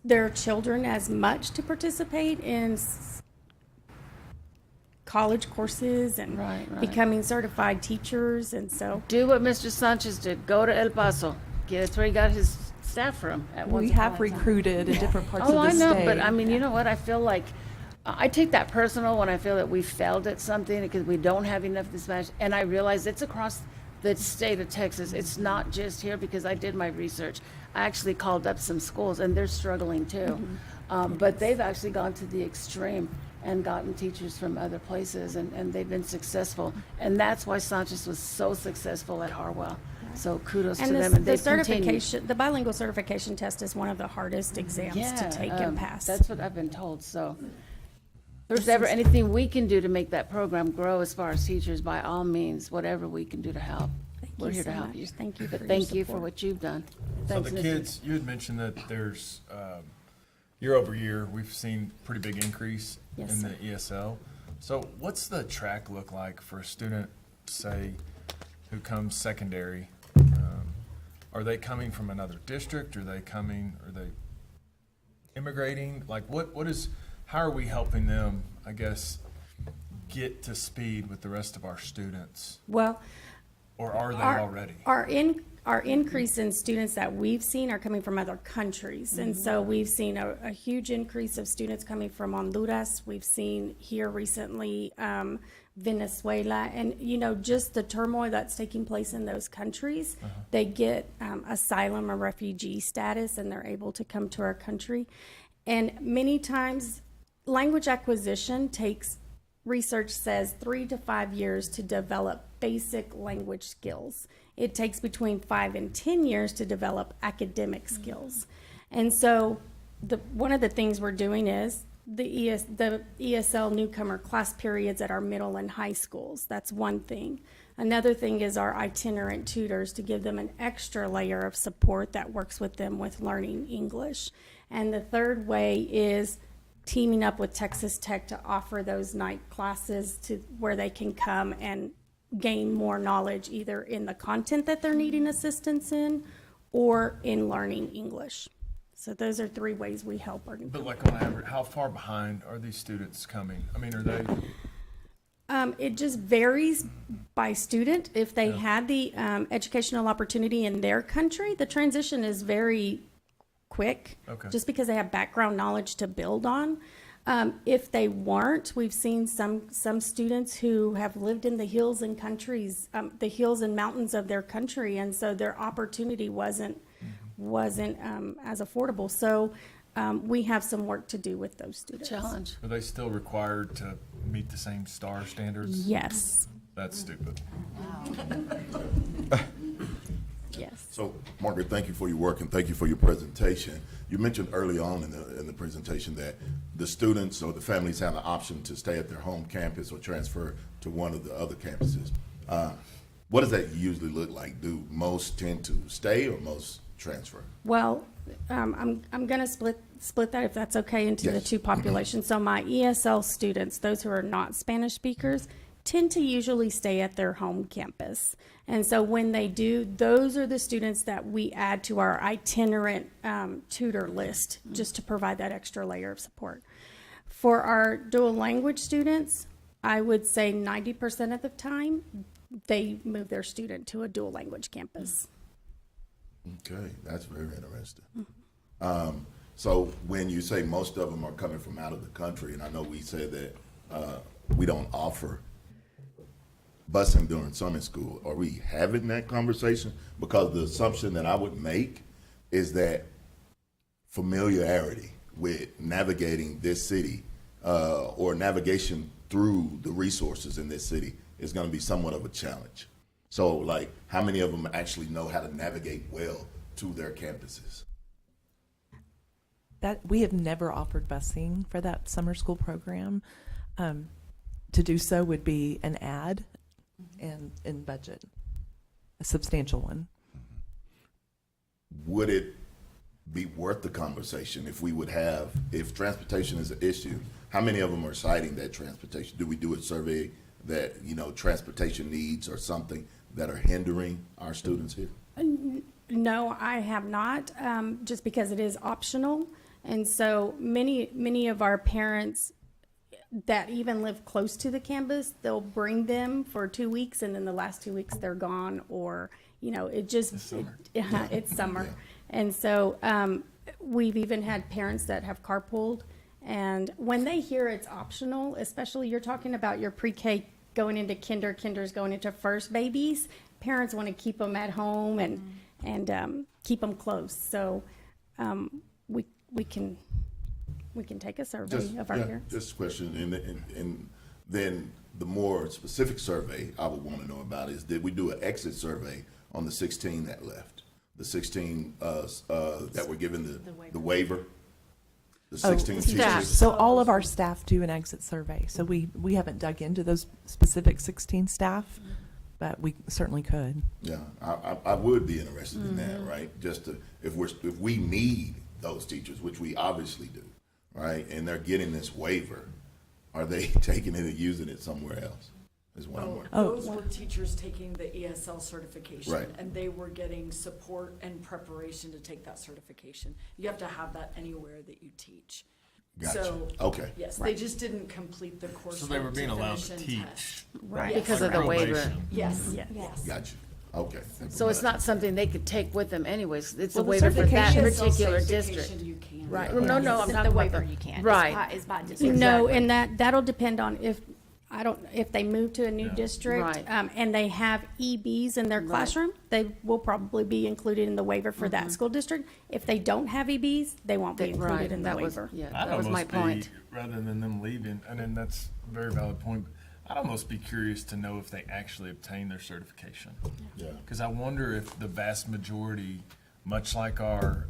their children as much to participate in college courses and becoming certified teachers. And so do what Mr. Sanchez did. Go to El Paso. That's where he got his staff from. We have recruited in different parts of the I know, state. but I mean, you know what? I feel like I take that personal when I feel that we failed at something because we don't have enough dispatch. And I realize it's across the state of Texas. It's not just here because I did my research. I actually called up some schools and they're struggling too. But they've actually gone to the extreme and gotten teachers from other places and they've been successful. And that's why Sanchez was so successful at Harwell. So kudos to them, and the bilingual certification test is one of the hardest exams to take and pass. That's what I've been told. So if there's ever anything we can do to make that program grow as far as teachers, by all means, whatever we can do to help, we're here to help you. Thank you. But thank you for what you've done. So Thanks, the Mr. kids, you had mentioned that there's year over year, we've seen pretty big increase in the ESL. So what's the track look like for a student, say, who comes secondary? Are they coming from another district? Are they immigrating? Like how are we helping them, I guess, get to speed with the rest of our students? Well, or are they already? Our increase in students that we've seen are coming from other countries. And so we've seen a huge increase of students coming from Honduras. We've seen here recently Venezuela, and just the turmoil that's taking place in those countries. They get asylum or refugee status and they're able to come to our country. And many times language acquisition takes, research says, 3 to 5 years to develop basic language skills. It takes between 5 and 10 years to develop academic skills. And so one of the things we're doing is the ESL newcomer class periods at our middle and high schools. That's one thing. Another thing is our itinerant tutors, to give them an extra layer of support that works with them with learning English. And the third way is teaming up with Texas Tech to offer those night classes to where they can come and gain more knowledge either in the content that they're needing assistance in or in learning English. So those are 3 ways we help our newcomers. But like on average, how far behind are these students coming? I mean, are they? It just varies by student. If they had the educational opportunity in their country, the transition is very quick, just because they have background knowledge to build on. If they weren't, we've seen some students who have lived in the hills and countries, the hills and mountains of their country, and so their opportunity wasn't as affordable. So we have some work to do with those students. Challenge. Are they still required to meet the same STAR standards? Yes. That's stupid. Yes. So, Margaret, thank you for your work and thank you for your presentation. You mentioned early on in the presentation that the students or the families have an option to stay at their home campus or transfer to one of the other campuses. What does that usually look like? Do most tend to stay or most transfer? Well, I'm going to split that, if that's okay, into the 2 populations. So my ESL students, those who are not Spanish speakers, tend to usually stay at their home campus. And so when they do, those are the students that we add to our itinerant tutor list, just to provide that extra layer of support. For our dual language students, I would say 90% of the time, they move their student to a dual language campus. Okay, that's very interesting. So when you say most of them are coming from out of the country, and I know we said that we don't offer busing during summer school, are we having that conversation? Because the assumption that I would make is that familiarity with navigating this city or navigation through the resources in this city is going to be somewhat of a challenge. So like, how many of them actually know how to navigate well to their campuses? That we have never offered busing for that summer school program. To do so would be an add and in budget, a substantial one. Would it be worth the conversation if transportation is an issue, how many of them are citing that transportation? Do we do a survey that, transportation needs or something that are hindering our students here? No, I have not, just because it is optional. And so many of our parents that even live close to the campus, they'll bring them for 2 weeks, and then the last 2 weeks they're gone, or, it just, it's summer. Yeah. And so we've even had parents that have carpooled, and when they hear it's optional, especially you're talking about your pre-K going into kinder's going into first babies, parents want to keep them at home and keep them close. So we can take a survey of our parents. Just a question, and then the more specific survey I would want to know about is, did we do an exit survey on the 16 that left? The 16 that were given the waiver? The 16 teachers? So all of our staff do an exit survey. So we haven't dug into those specific 16 staff, but we certainly could. Yeah, I would be interested in that, right? Just if we need those teachers, which we obviously do, right? And they're getting this waiver, are they taking it and using it somewhere else? Is what I'm wondering. Those were teachers taking the ESL certification, Right. and they were getting support and preparation to take that certification. You have to have that anywhere that you teach. Gotcha. So, Okay. yes, they just didn't complete the course. So they were being allowed to teach. Right, Yes. because of the waiver. Probation. Yes, Yes. yes. Gotcha. Okay. So it's not something they could take with them anyways. It's a Well, the waiver for that certification- particular Certification district. You can. Right. No, I'm talking about waiver you can't. Right. Is by No, Exactly. and that'll depend on if they move to a new district, Right. and they have EBs in their classroom, they will probably be included in the waiver for that school district. If they don't have EBs, they won't be Right, included in the that was, waiver. yeah, I'd that was my almost point. rather than them leaving, and then that's a very valid point. I'd almost be curious to know if they actually obtain their certification. Yeah. Because I wonder if the vast majority, much like our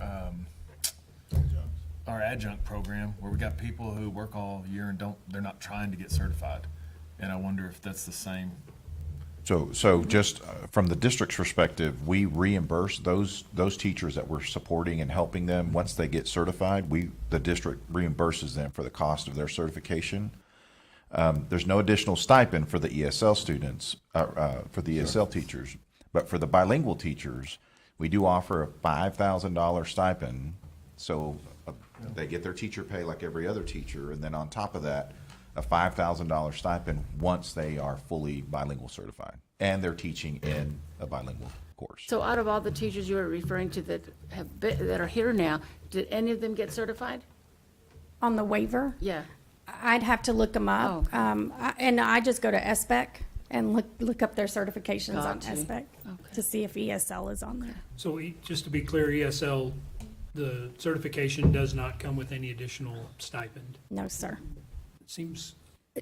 adjunct program, where we got people who work all year and they're not trying to get certified. And I wonder if that's the same. So just from the district's perspective, we reimburse those teachers that we're supporting and helping them. Once they get certified, the district reimburses them for the cost of their certification. There's no additional stipend for the ESL students, for the ESL teachers, but for the bilingual teachers, we do offer a $5,000 stipend. So they get their teacher pay like every other teacher, and then on top of that, a $5,000 stipend once they are fully bilingual certified and they're teaching in a bilingual course. So out of all the teachers you were referring to that are here now, did any of them get certified? On the waiver, Yeah. I'd have to look them Oh, up. okay. And I just go to SBEC and look up their certifications on Got you. SBEC to see if ESL is on there. So just to be clear, ESL, the certification does not come with any additional stipend. No, sir. It seems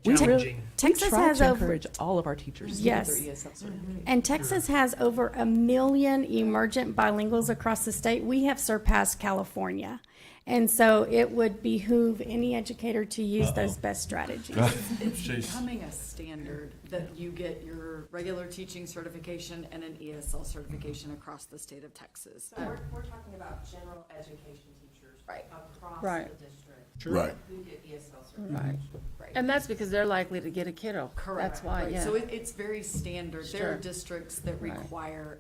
We challenging. Texas Try has to over, encourage all of our teachers to Yes. get their ESL certification. and Texas has over 1 million emergent bilinguals across the state. We have surpassed California. And so it would behoove any educator to use those best strategies. It's Jeez. becoming a standard that you get your regular teaching certification and an ESL certification across the state of Texas. We're talking about general education teachers across Right. the district. Right. Who get ESL Right. certification. And that's because they're likely to get a kiddo. Correct. That's why, Right. yeah. So it's very standard. There are Sure. districts that Right. require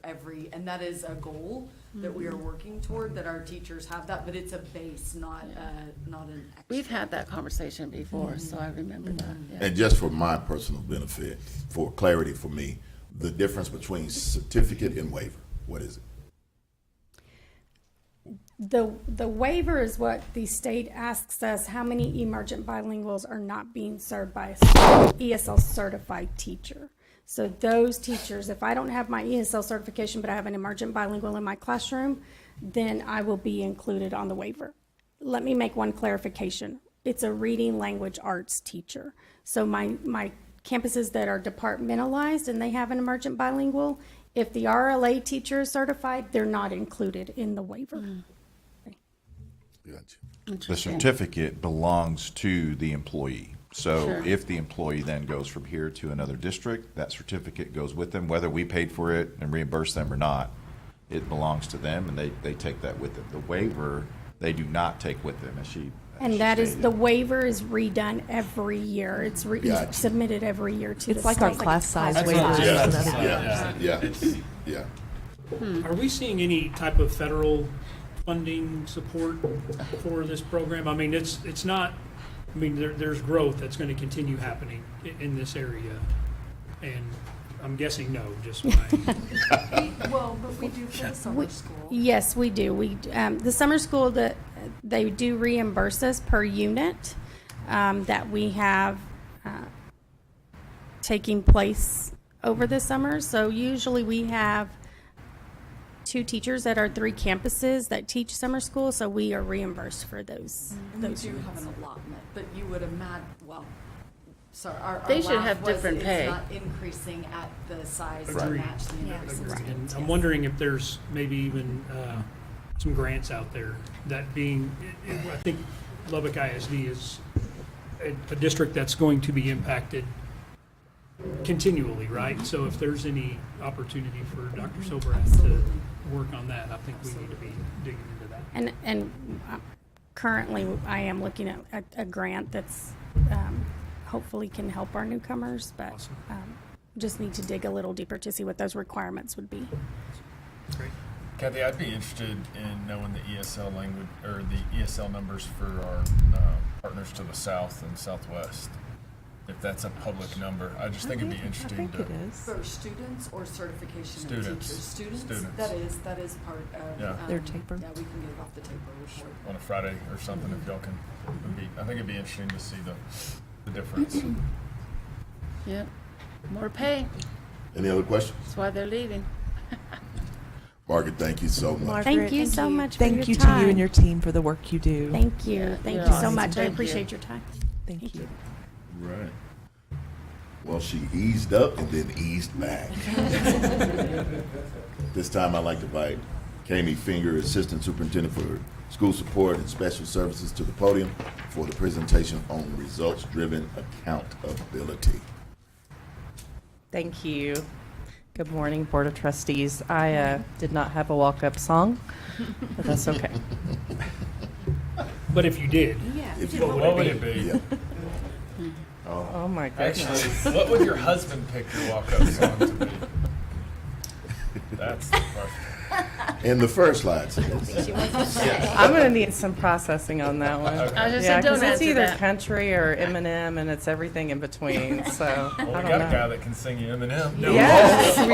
and that is a goal that we are working toward, that our teachers have that, but it's a base, not an extra. We've had that conversation before, so I remember that. Yeah. And just for my personal benefit, for clarity for me, the difference between certificate and waiver, what is it? The waiver is what the state asks us, how many emergent bilinguals are not being served by a ESL certified teacher. So those teachers, if I don't have my ESL certification, but I have an emergent bilingual in my classroom, then I will be included on the waiver. Let me make one clarification. It's a reading language arts teacher. So my campuses that are departmentalized and they have an emergent bilingual. If the RLA teacher is certified, they're not included in the waiver. Gotcha. The certificate belongs to the employee. So Sure. if the employee then goes from here to another district, that certificate goes with them, whether we paid for it and reimburse them or not. It belongs to them, and they take that with them. The waiver, they do not take with them, as she And that is, stated. the waiver is redone every year. It's Gotcha. submitted every year to the It's like our state. class size That's waiver. what I Yeah, was That's- saying. yeah, yeah. Are we seeing any type of federal funding support for this program? I mean, it's not, I mean, there's growth that's going to continue happening in this area. And I'm guessing no, just my, Well, but we do for the summer school. Yes, we do. The summer school, they do reimburse us per unit that we have taking place over the summer. So usually we have 2 teachers at our 3 campuses that teach summer school, so we are reimbursed for those. And we Those do units. have an allotment, but you would imagine, well, sorry, our They should laugh have was different pay. It's not increasing at the size to Agreed. match the increases. and I'm wondering if there's maybe even some grants out there that being, I think Lubbock ISD is a district that's going to be impacted continually, right? So if there's any opportunity for Dr. Sobrath to work on that, I think we need to be digging into that. And currently, I am looking at a grant that's hopefully can help our newcomers, but Awesome. just need to dig a little deeper to see what those requirements would be. Great. Kathy, I'd be interested in knowing the ESL language, or the ESL numbers for our partners to the south and southwest. If that's a public number, I just think it'd be I interesting think to. it is. For students or certification Students. of teachers? Students? Students. That is part of. Yeah. Their taper. Yeah, we can get it off the taper report. On a Friday or something, if y'all can, I think it'd be interesting to see the difference. Yep. More pay. Any other questions? That's why they're leaving. Margaret, thank you so much. Margaret, Thank you so much for your Thank you to time. you and your team for the work you do. Thank you. Thank You're you so awesome. much. I Thank you. appreciate your time. Thank you. Right. Well, she eased up and then eased back. This time I'd like to invite Kami Finger, Assistant Superintendent for School Support and Special Services, to the podium for the presentation on results-driven accountability. Thank you. Good morning, Board of Trustees. I did not have a walk-up song, but that's okay. But if you did, If you What would it be? Yeah. Oh, my goodness. Actually, what would your husband pick your walk-up song to be? That's the question. In the first slide says, I'm going to need some processing on that one. I just Yeah, said don't because it's answer either that. country or Eminem, and it's everything in between, so I Well, we don't got a guy know. that can sing you Eminem. Yes, we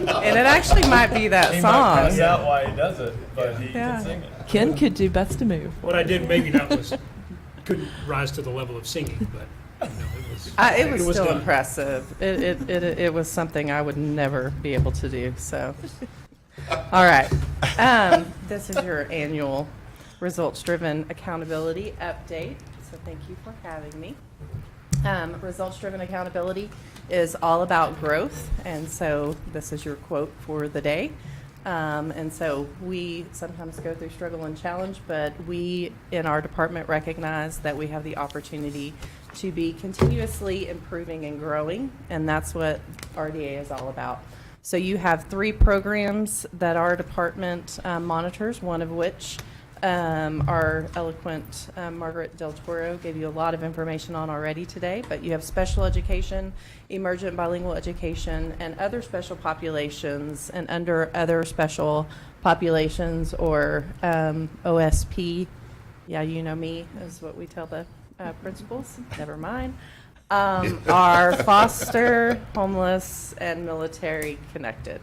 do. And it actually might be that He might pass song. out while he does it, but he Yeah. can sing it. Ken could do Best to Move. what I did maybe not was, couldn't rise to the level of singing, but it was. It was still done. impressive. It was something I would never be able to do, so. All right. This is your annual results-driven accountability update, so thank you for having me. Results-driven accountability is all about growth, and so this is your quote for the day. And so we sometimes go through struggle and challenge, but we in our department recognize that we have the opportunity to be continuously improving and growing, and that's what RDA is all about. So you have 3 programs that our department monitors, one of which our eloquent Margaret Del Toro gave you a lot of information on already today, but you have special education, emergent bilingual education, and other special populations, and under other special populations, or OSP, yeah, you know me, is what we tell the principals, never mind, are foster, homeless, and military connected.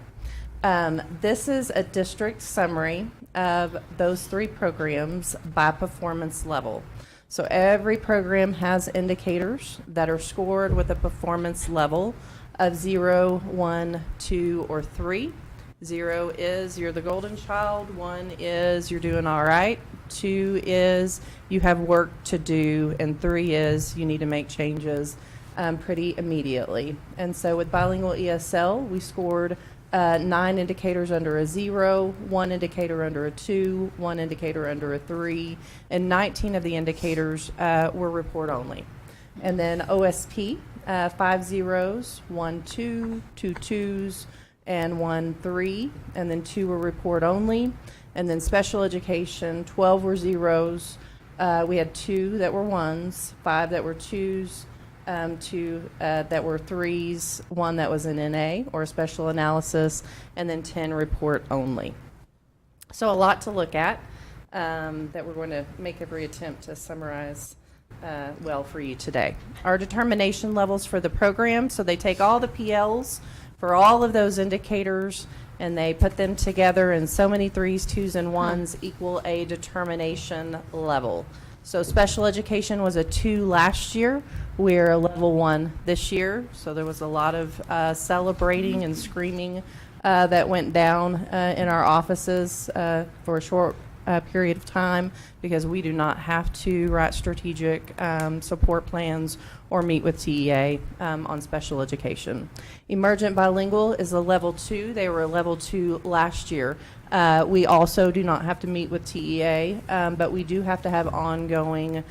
This is a district summary of those 3 programs by performance level. So every program has indicators that are scored with a performance level of 0, 1, 2, or 3. 0 is you're the golden child, 1 is you're doing all right, 2 is you have work to do, and 3 is you need to make changes pretty immediately. And so with bilingual ESL, we scored 9 indicators under a 0, 1 indicator under a 2, 1 indicator under a 3, and 19 of the indicators were report only. And then OSP, 5 zeros, 1 2, 2 2s, and 1 3, and then 2 were report only. And then special education, 12 were zeros. We had 2 that were 1s, 5 that were 2s, 2 that were 3s, 1 that was an NA or a special analysis, and then 10 report only. So a lot to look at that we're going to make every attempt to summarize well for you today. Our determination levels for the program, so they take all the PLs for all of those indicators and they put them together, and so many 3s, 2s, and 1s equal a determination level. So special education was a 2 last year. We're a level 1 this year. So there was a lot of celebrating and screaming that went down in our offices for a short period of time, because we do not have to write strategic support plans or meet with TEA on special education. Emergent bilingual is a level 2. They were a level 2 last year. We also do not have to meet with TEA, but we do have to have ongoing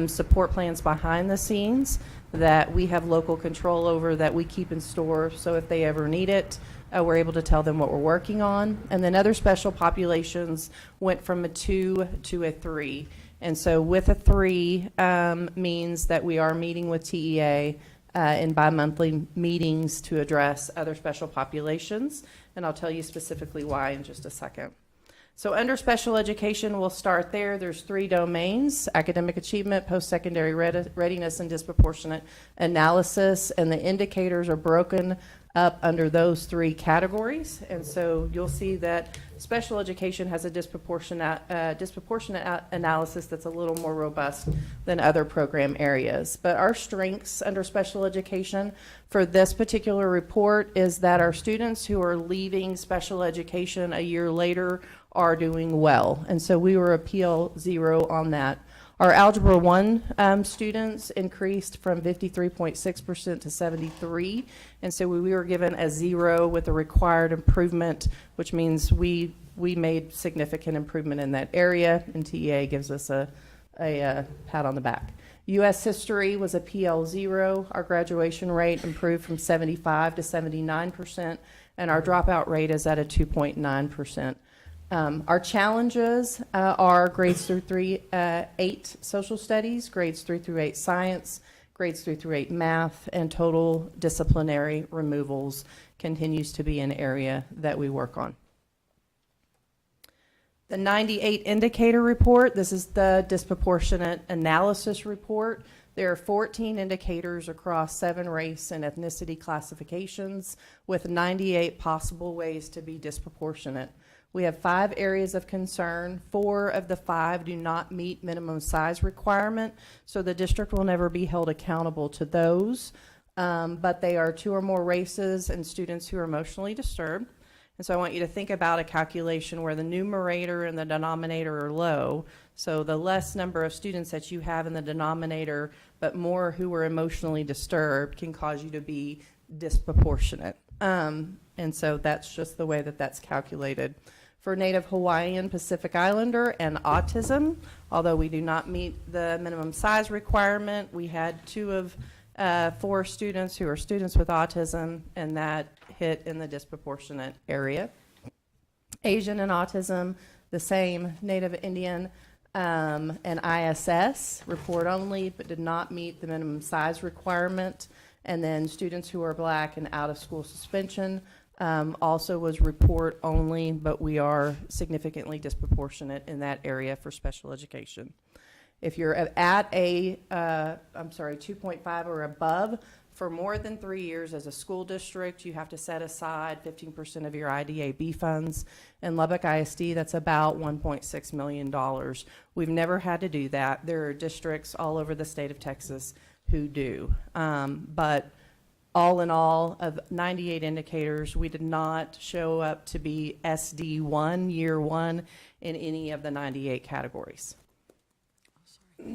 support plans behind the scenes that we have local control over, that we keep in store, so if they ever need it, we're able to tell them what we're working on. And then other special populations went from a 2 to a 3. And so with a 3 means that we are meeting with TEA in bi-monthly meetings to address other special populations. And I'll tell you specifically why in just a second. So under special education, we'll start there. There's 3 domains: academic achievement, post-secondary readiness, and disproportionate analysis. And the indicators are broken up under those 3 categories. And so you'll see that special education has a disproportionate analysis that's a little more robust than other program areas. But our strengths under special education for this particular report is that our students who are leaving special education a year later are doing well. And so we were a PL 0 on that. Our Algebra 1 students increased from 53.6% to 73%, and so we were given a 0 with a required improvement, which means we made significant improvement in that area, and TEA gives us a pat on the back. U.S. history was a PL 0. Our graduation rate improved from 75 to 79%, and our dropout rate is at a 2.9%. Our challenges are grades 3 through 8 social studies, grades 3 through 8 science, grades 3 through 8 math, and total disciplinary removals continues to be an area that we work on. The 98 indicator report, this is the disproportionate analysis report. There are 14 indicators across 7 race and ethnicity classifications with 98 possible ways to be disproportionate. We have 5 areas of concern. 4 of the 5 do not meet minimum size requirement, so the district will never be held accountable to those. But they are 2 or more races and students who are emotionally disturbed. And so I want you to think about a calculation where the numerator and the denominator are low. So the less number of students that you have in the denominator, but more who are emotionally disturbed, can cause you to be disproportionate. And so that's just the way that that's calculated. For Native Hawaiian, Pacific Islander, and autism, although we do not meet the minimum size requirement, we had 2 of 4 students who are students with autism, and that hit in the disproportionate area. Asian and autism, the same. Native Indian and ISS, report only, but did not meet the minimum size requirement. And then students who are Black and out of school suspension also was report only, but we are significantly disproportionate in that area for special education. If you're at a 2.5 or above for more than 3 years as a school district, you have to set aside 15% of your IDAB funds. In Lubbock ISD, that's about $1.6 million. We've never had to do that. There are districts all over the state of Texas who do. But all in all, of 98 indicators, we did not show up to be SD1, year one, in any of the 98 categories. Yeah,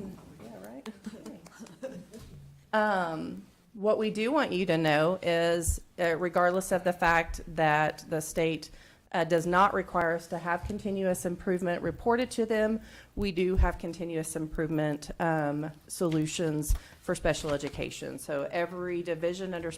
right. What we do want you to know is, regardless of the fact that the state does not require us to have continuous improvement reported to them, we do have continuous improvement solutions for special education. So every division under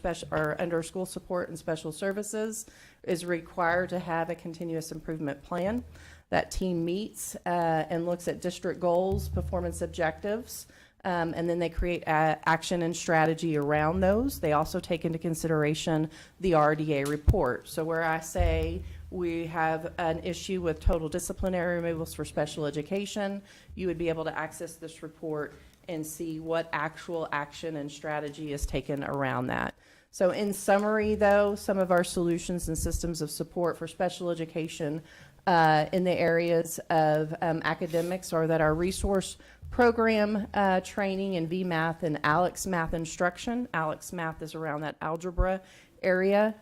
under school support and special services is required to have a continuous improvement plan. That team meets and looks at district goals, performance objectives, and then they create action and strategy around those. They also take into consideration the RDA report. So where I say we have an issue with total disciplinary removals for special education, you would be able to access this report and see what actual action and strategy is taken around that. So in summary, though, some of our solutions and systems of support for special education in the areas of academics are that our resource program training in VMath and Alex Math instruction. Alex Math is around that algebra area.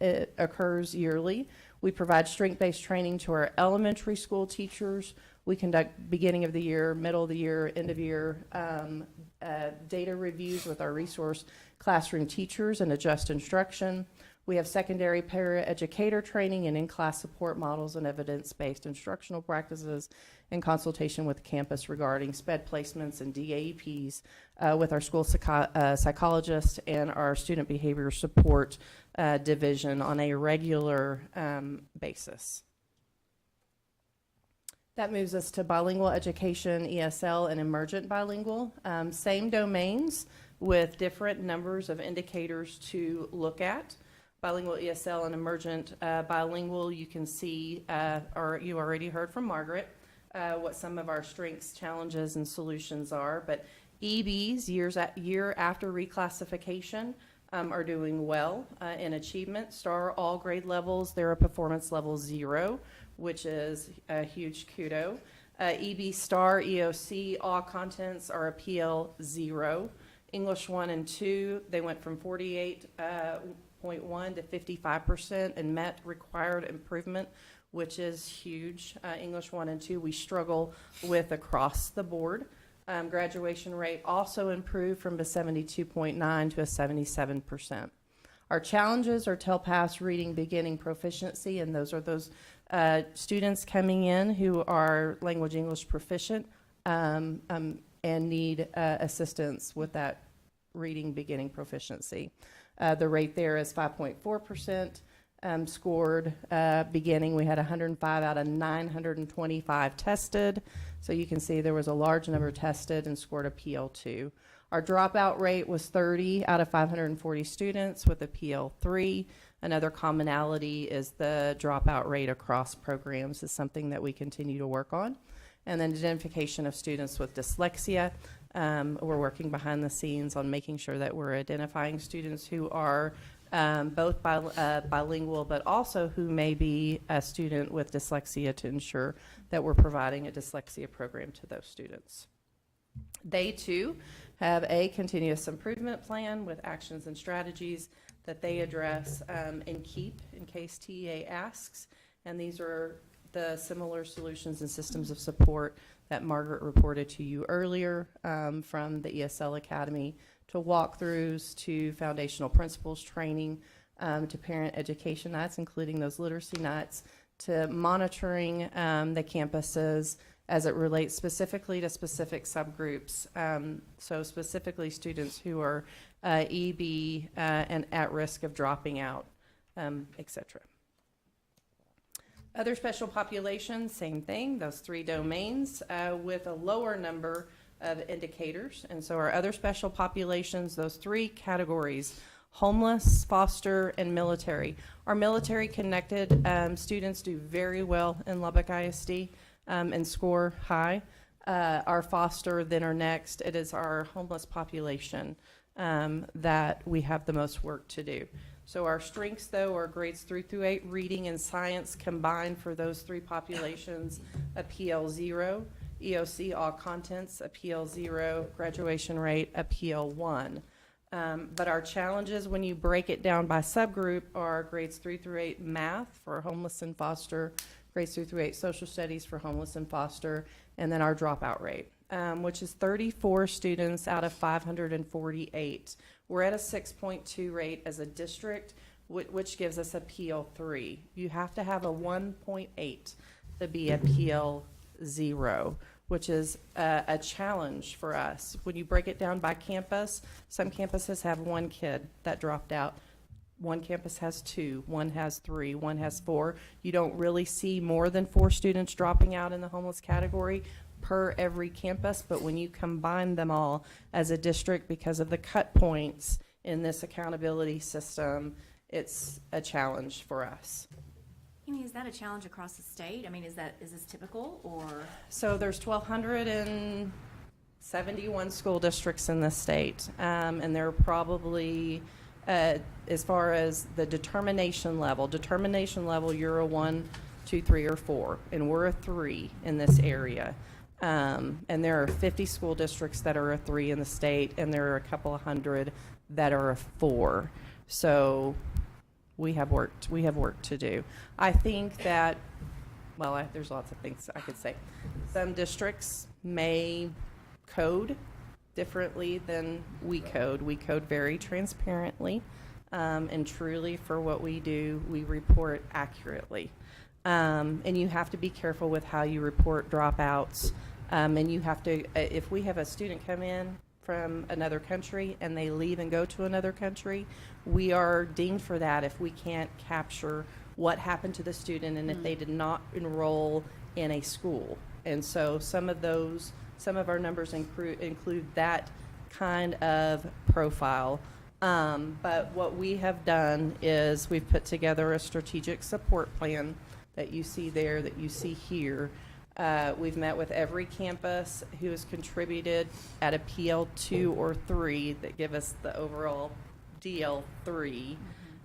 It occurs yearly. We provide strength-based training to our elementary school teachers. We conduct beginning of the year, middle of the year, end of year data reviews with our resource classroom teachers and adjust instruction. We have secondary para-educator training and in-class support models and evidence-based instructional practices in consultation with campus regarding SPED placements and DAEPs with our school psychologist and our student behavior support division on a regular basis. That moves us to bilingual education, ESL, and emergent bilingual. Same domains with different numbers of indicators to look at. Bilingual ESL and emergent bilingual, you can see, or you already heard from Margaret, what some of our strengths, challenges, and solutions are. But EBs, year after reclassification, are doing well in achievement. STAR, all grade levels, they're a performance level 0, which is a huge kudo. EB STAR, EOC, all contents are a PL 0. English 1 and 2, they went from 48.1 to 55% and met required improvement, which is huge. English 1 and 2 we struggle with across the board. Graduation rate also improved from a 72.9 to a 77%. Our challenges are TELPAS reading beginning proficiency, and those are those students coming in who are language English proficient and need assistance with that reading beginning proficiency. The rate there is 5.4%. Scored beginning, we had 105 out of 925 tested. So you can see there was a large number tested and scored a PL2. Our dropout rate was 30 out of 540 students with a PL3. Another commonality is the dropout rate across programs is something that we continue to work on. And then identification of students with dyslexia. We're working behind the scenes on making sure that we're identifying students who are both bilingual, but also who may be a student with dyslexia to ensure that we're providing a dyslexia program to those students. They too have a continuous improvement plan with actions and strategies that they address and keep in case TEA asks. And these are the similar solutions and systems of support that Margaret reported to you earlier from the ESL Academy, to walkthroughs, to foundational principles training, to parent education nights, including those literacy nights, to monitoring the campuses as it relates specifically to specific subgroups, so specifically students who are EB and at risk of dropping out, etc. Other special populations, same thing, those 3 domains with a lower number of indicators. And so our other special populations, those 3 categories, homeless, foster, and military. Our military connected students do very well in Lubbock ISD and score high. Our foster then are next. It is our homeless population that we have the most work to do. So our strengths, though, are grades 3 through 8, reading and science combined for those 3 populations, a PL 0. EOC, all contents, a PL 0. Graduation rate, a PL 1. But our challenges, when you break it down by subgroup, are grades 3 through 8 math for homeless and foster, grades 3 through 8 social studies for homeless and foster, and then our dropout rate, which is 34 students out of 548. We're at a 6.2 rate as a district, which gives us a PL3. You have to have a 1.8 to be a PL0, which is a challenge for us. When you break it down by campus, some campuses have 1 kid that dropped out. One campus has 2, one has 3, one has 4. You don't really see more than 4 students dropping out in the homeless category per every campus, but when you combine them all as a district, because of the cut points in this accountability system, it's a challenge for us. Amy, is that a challenge across the state? I mean, is this typical, or? So there's 1,271 school districts in the state, and there are probably, as far as the determination level, you're a 1, 2, 3, or 4, and we're a 3 in this area. And there are 50 school districts that are a 3 in the state, and there are a couple of hundred that are a 4. So we have work to do. I think that, well, there's lots of things I could say. Some districts may code differently than we code. We code very transparently, and truly for what we do, we report accurately. And you have to be careful with how you report dropouts. And you have to, if we have a student come in from another country and they leave and go to another country, we are dinged for that if we can't capture what happened to the student and if they did not enroll in a school. And so some of our numbers include that kind of profile. But what we have done is we've put together a strategic support plan that you see there, that you see here. We've met with every campus who has contributed at a PL2 or 3 that give us the overall DL3,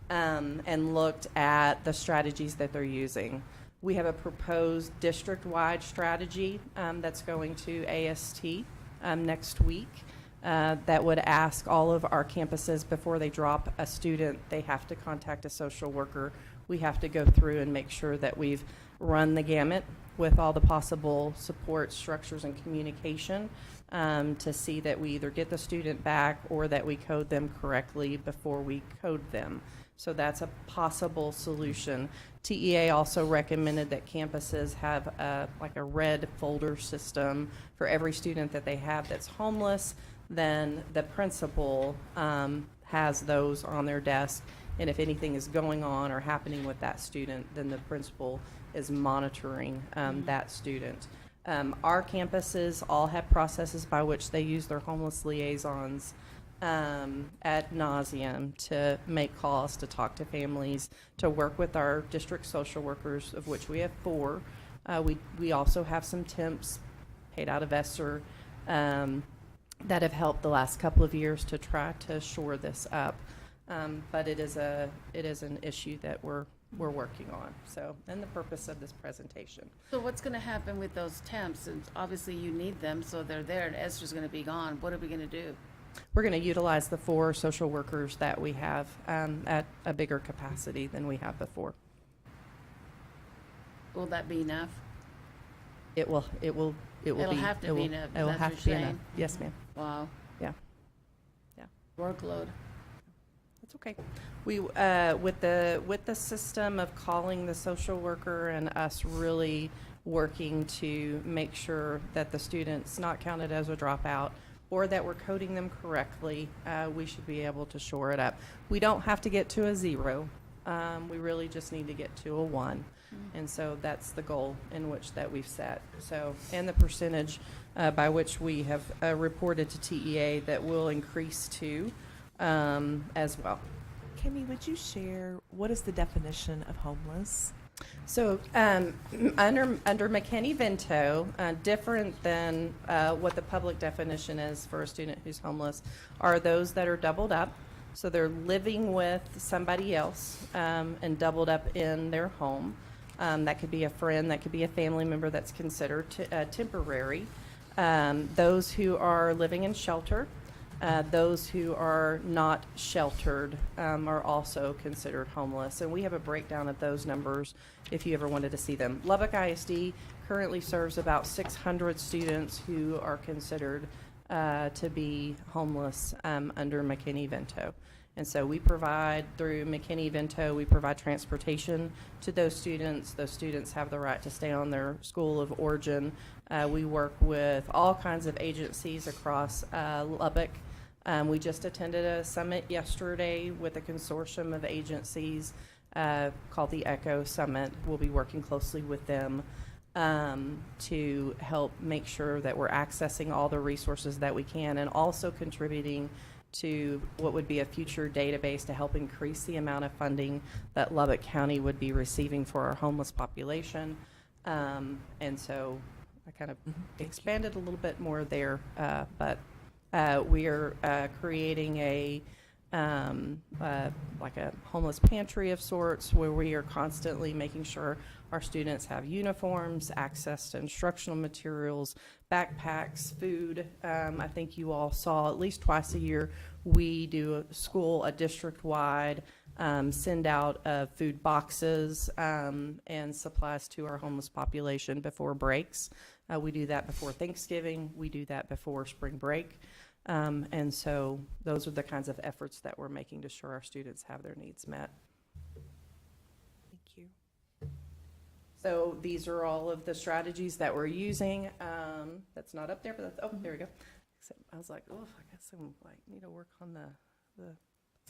and looked at the strategies that they're using. We have a proposed district-wide strategy that's going to AST next week that would ask all of our campuses before they drop a student, they have to contact a social worker. We have to go through and make sure that we've run the gamut with all the possible support structures and communication to see that we either get the student back or that we code them correctly before we code them. So that's a possible solution. TEA also recommended that campuses have like a red folder system for every student that they have that's homeless. Then the principal has those on their desk, and if anything is going on or happening with that student, then the principal is monitoring that student. Our campuses all have processes by which they use their homeless liaisons ad nauseum to make calls, to talk to families, to work with our district social workers, of which we have 4. We also have some temps paid out of ESSER that have helped the last couple of years to try to shore this up. But it is an issue that we're working on. So, and the purpose of this presentation. So what's going to happen with those temps? And obviously you need them, so they're there, and Esther's going to be gone. What are we going to do? We're going to utilize the 4 social workers that we have at a bigger capacity than we have before. Will that be enough? It will It'll have to be enough. It will That's have what to be you're enough. saying? Yes, ma'am. Wow. Yeah. Workload. That's okay. We with the system of calling the social worker and us really working to make sure that the student's not counted as a dropout or that we're coding them correctly, we should be able to shore it up. We don't have to get to a 0. We really just need to get to a 1. And so that's the goal in which that we've set. So, and the percentage by which we have reported to TEA that will increase to as well. Kimmy, would you share what is the definition of homeless? So under McKinney-Vento, different than what the public definition is for a student who's homeless, are those that are doubled up. So they're living with somebody else and doubled up in their home. That could be a friend, that could be a family member that's considered temporary. Those who are living in shelter, Those who are not sheltered are also considered homeless. And we have a breakdown of those numbers if you ever wanted to see them. Lubbock ISD currently serves about 600 students who are considered to be homeless under McKinney-Vento. And so we provide, through McKinney-Vento, we provide transportation to those students. Those students have the right to stay on their school of origin. We work with all kinds of agencies across Lubbock. We just attended a summit yesterday with a consortium of agencies called the ECHO Summit. We'll be working closely with them to help make sure that we're accessing all the resources that we can, and also contributing to what would be a future database to help increase the amount of funding that Lubbock County would be receiving for our homeless population. And so I kind of expanded a little bit more there, but we are creating a like a homeless pantry of sorts, where we are constantly making sure our students have uniforms, access to instructional materials, backpacks, food. I think you all saw at least twice a year we do a district-wide send out of food boxes and supplies to our homeless population before breaks. We do that before Thanksgiving. We do that before spring break. And so those are the kinds of efforts that we're making to ensure our students have their needs met. Thank you. So these are all of the strategies that we're using. That's not up there, but that's, oh, there we go. Except I was like, oh, I guess I'm like, need to work on the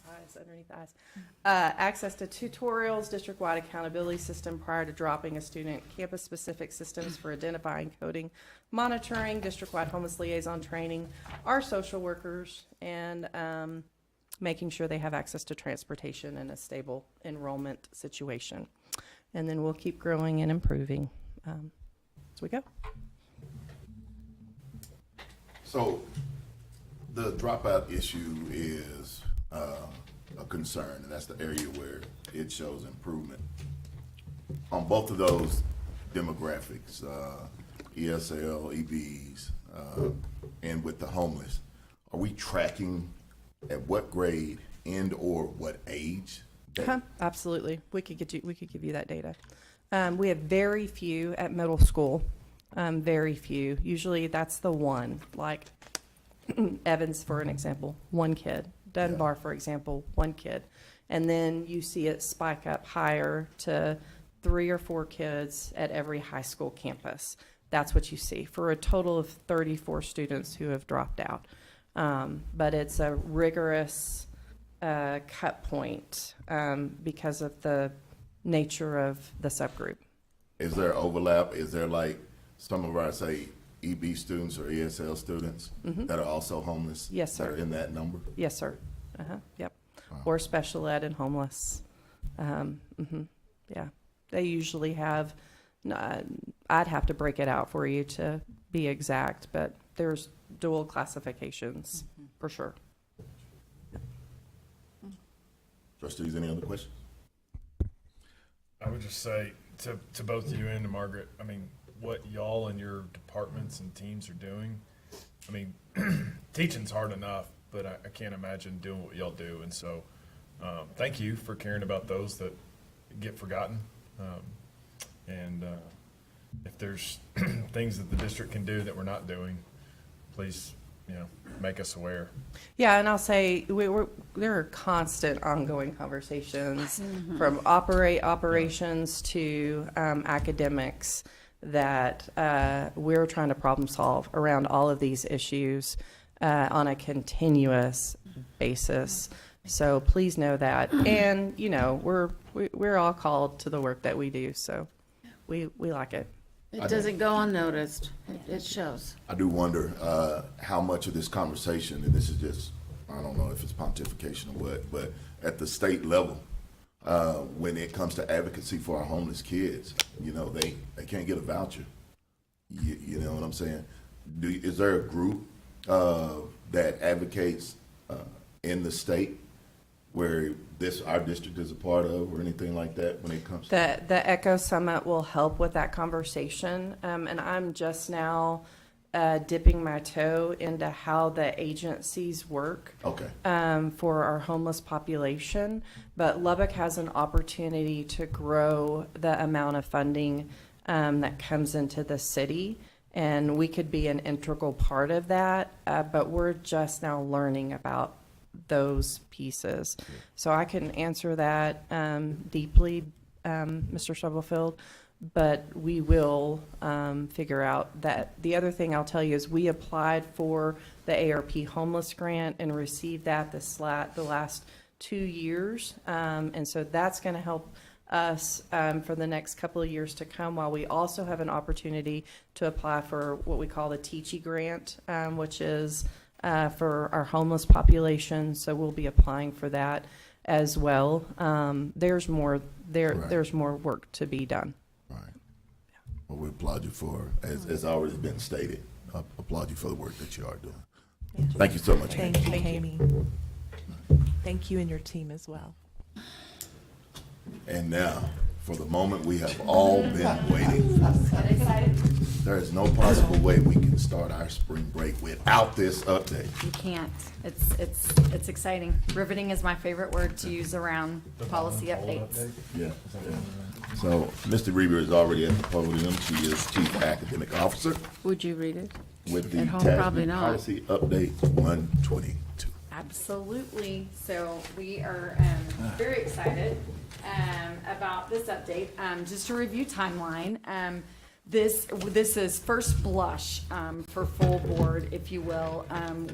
eyes, underneath the eyes. Access to tutorials, district-wide accountability system prior to dropping a student, campus-specific systems for identifying, coding, monitoring, district-wide homeless liaison training, our social workers, and making sure they have access to transportation and a stable enrollment situation. And then we'll keep growing and improving as we go. So the dropout issue is a concern, and that's the area where it shows improvement. On both of those demographics, ESL, EBs, and with the homeless, are we tracking at what grade and or what age? Absolutely. We could give you that data. We have very few at middle school. Very few. Usually that's the one, like Evans, for an example, one kid. Dunbar, for example, one kid. And then you see it spike up higher to 3 or 4 kids at every high school campus. That's what you see for a total of 34 students who have dropped out. But it's a rigorous cut point because of the nature of the subgroup. Is there overlap? Is there like some of our, say, EB students or ESL students that are also homeless? Yes, sir. That are in that number? Yes, sir. Yep. Wow. Or special ed and homeless. Yeah. They usually have, I'd have to break it out for you to be exact, but there's dual classifications for sure. Trustees, any other questions? I would just say to both you and to Margaret, I mean, what y'all and your departments and teams are doing, I mean, teaching's hard enough, but I can't imagine doing what y'all do. And so thank you for caring about those that get forgotten. And if there's things that the district can do that we're not doing, please, make us aware. Yeah, and I'll say there are constant ongoing conversations from operations to academics that we're trying to problem solve around all of these issues on a continuous basis. So please know that. And, we're all called to the work that we do, so we like it. It doesn't go unnoticed. It shows. I do wonder how much of this conversation, and this is just, I don't know if it's pontification or what, but at the state level, when it comes to advocacy for our homeless kids, they can't get a voucher. You know what I'm saying? Is there a group that advocates in the state where our district is a part of, or anything like that when it comes to the ECHO Summit will help with that conversation, and I'm just now dipping my toe into how the agencies work. Okay. For our homeless population, but Lubbock has an opportunity to grow the amount of funding that comes into the city, and we could be an integral part of that, but we're just now learning about those pieces. So I can answer that deeply, Mr. Stubblefield, but we will figure out that. The other thing I'll tell you is we applied for the ARP homeless grant and received that the last 2 years. And so that's going to help us for the next couple of years to come, while we also have an opportunity to apply for what we call the Teachy grant, which is for our homeless population. So we'll be applying for that as well. There's more work to be done. Right. Well, we applaud you for, as already been stated, applaud you for the work that you are doing. Thank you so much. Thank you, Amy. Thank you and your team as well. And now, for the moment we have all been waiting for. There is no possible way we can start our spring break without this update. You can't. It's exciting. Riveting is my favorite word to use around policy updates. Yeah. So, Mr. Reber is already at the podium. She is Chief Academic Officer Would you read it? with the At home, probably TASB not. Policy Update 122. Absolutely. So we are very excited about this update. Just to review timeline, this is first blush for full board, if you will.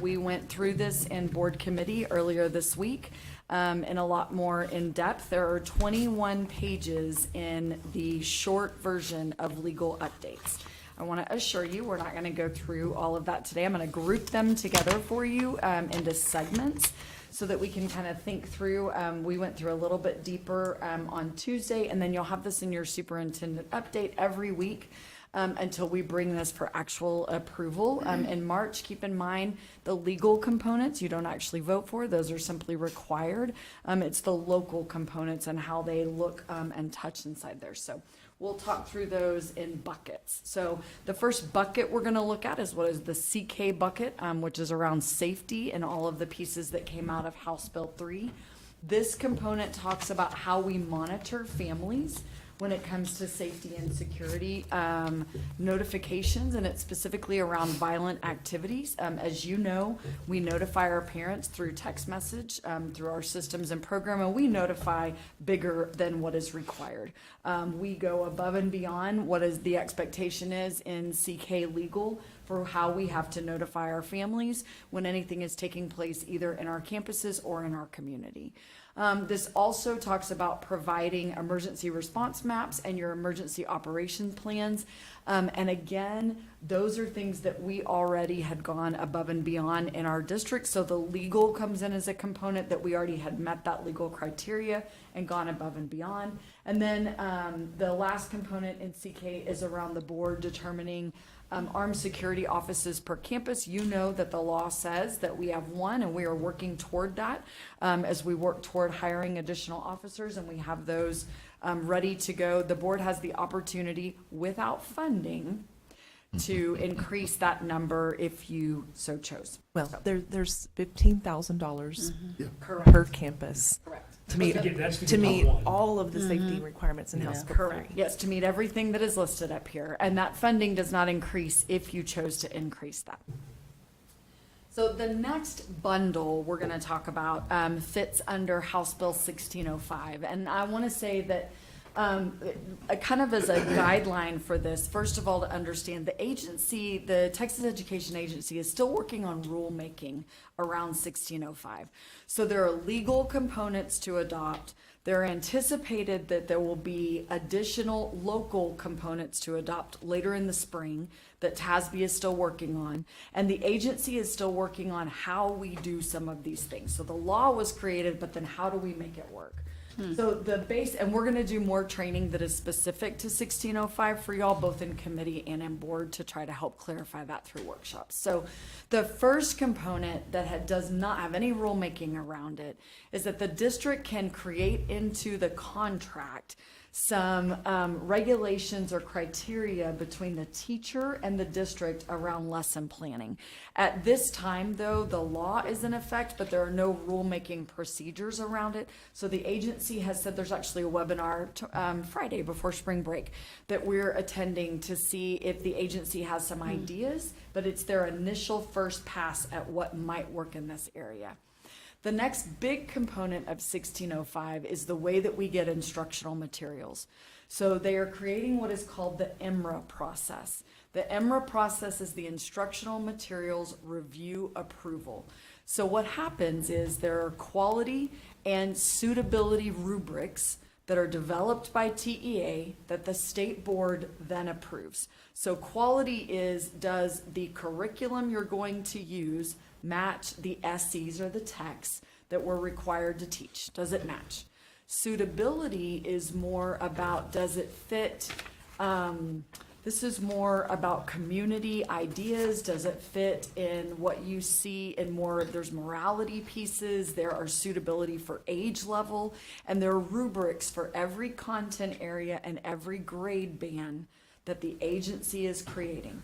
We went through this in board committee earlier this week in a lot more in depth. There are 21 pages in the short version of legal updates. I want to assure you, we're not going to go through all of that today. I'm going to group them together for you into segments so that we can kind of think through. We went through a little bit deeper on Tuesday, and then you'll have this in your superintendent update every week until we bring this for actual approval in March. Keep in mind the legal components you don't actually vote for. Those are simply required. It's the local components and how they look and touch inside there. So we'll talk through those in buckets. So the first bucket we're going to look at is what is the CK bucket, which is around safety and all of the pieces that came out of House Bill 3. This component talks about how we monitor families when it comes to safety and security notifications, and it's specifically around violent activities. As you know, we notify our parents through text message, through our systems and program, and we notify bigger than what is required. We go above and beyond what is the expectation is in CK legal for how we have to notify our families when anything is taking place either in our campuses or in our community. This also talks about providing emergency response maps and your emergency operation plans. And again, those are things that we already had gone above and beyond in our district. So the legal comes in as a component that we already had met that legal criteria and gone above and beyond. And then the last component in CK is around the board determining armed security offices per campus. You know that the law says that we have one, and we are working toward that as we work toward hiring additional officers, and we have those ready to go. The board has the opportunity without funding to increase that number if you so chose. Well, there's $15,000 Correct. per campus. Correct. To meet, That's to to get meet one. all of the safety requirements in House Bill 3. Yes, to meet everything that is listed up here. And that funding does not increase if you chose to increase that. So the next bundle we're going to talk about fits under House Bill 1605. And I want to say that kind of as a guideline for this, first of all, to understand the agency, the Texas Education Agency is still working on rulemaking around 1605. So there are legal components to adopt. There are anticipated that there will be additional local components to adopt later in the spring that TASB is still working on. And the agency is still working on how we do some of these things. So the law was created, but then how do we make it work? So the base, and we're going to do more training that is specific to 1605 for y'all, both in committee and in board, to try to help clarify that through workshops. So the first component that does not have any rulemaking around it is that the district can create into the contract some regulations or criteria between the teacher and the district around lesson planning. At this time, though, the law is in effect, but there are no rulemaking procedures around it. So the agency has said there's actually a webinar Friday before spring break that we're attending to see if the agency has some ideas, but it's their initial first pass at what might work in this area. The next big component of 1605 is the way that we get instructional materials. So they are creating what is called the EMRA process. The EMRA process is the Instructional Materials Review Approval. So what happens is there are quality and suitability rubrics that are developed by TEA that the state board then approves. So quality is, does the curriculum you're going to use match the SEs or the texts that we're required to teach? Does it match? Suitability is more about, does it fit? This is more about community ideas. Does it fit in what you see in more, there's morality pieces, there are suitability for age level, and there are rubrics for every content area and every grade band that the agency is creating.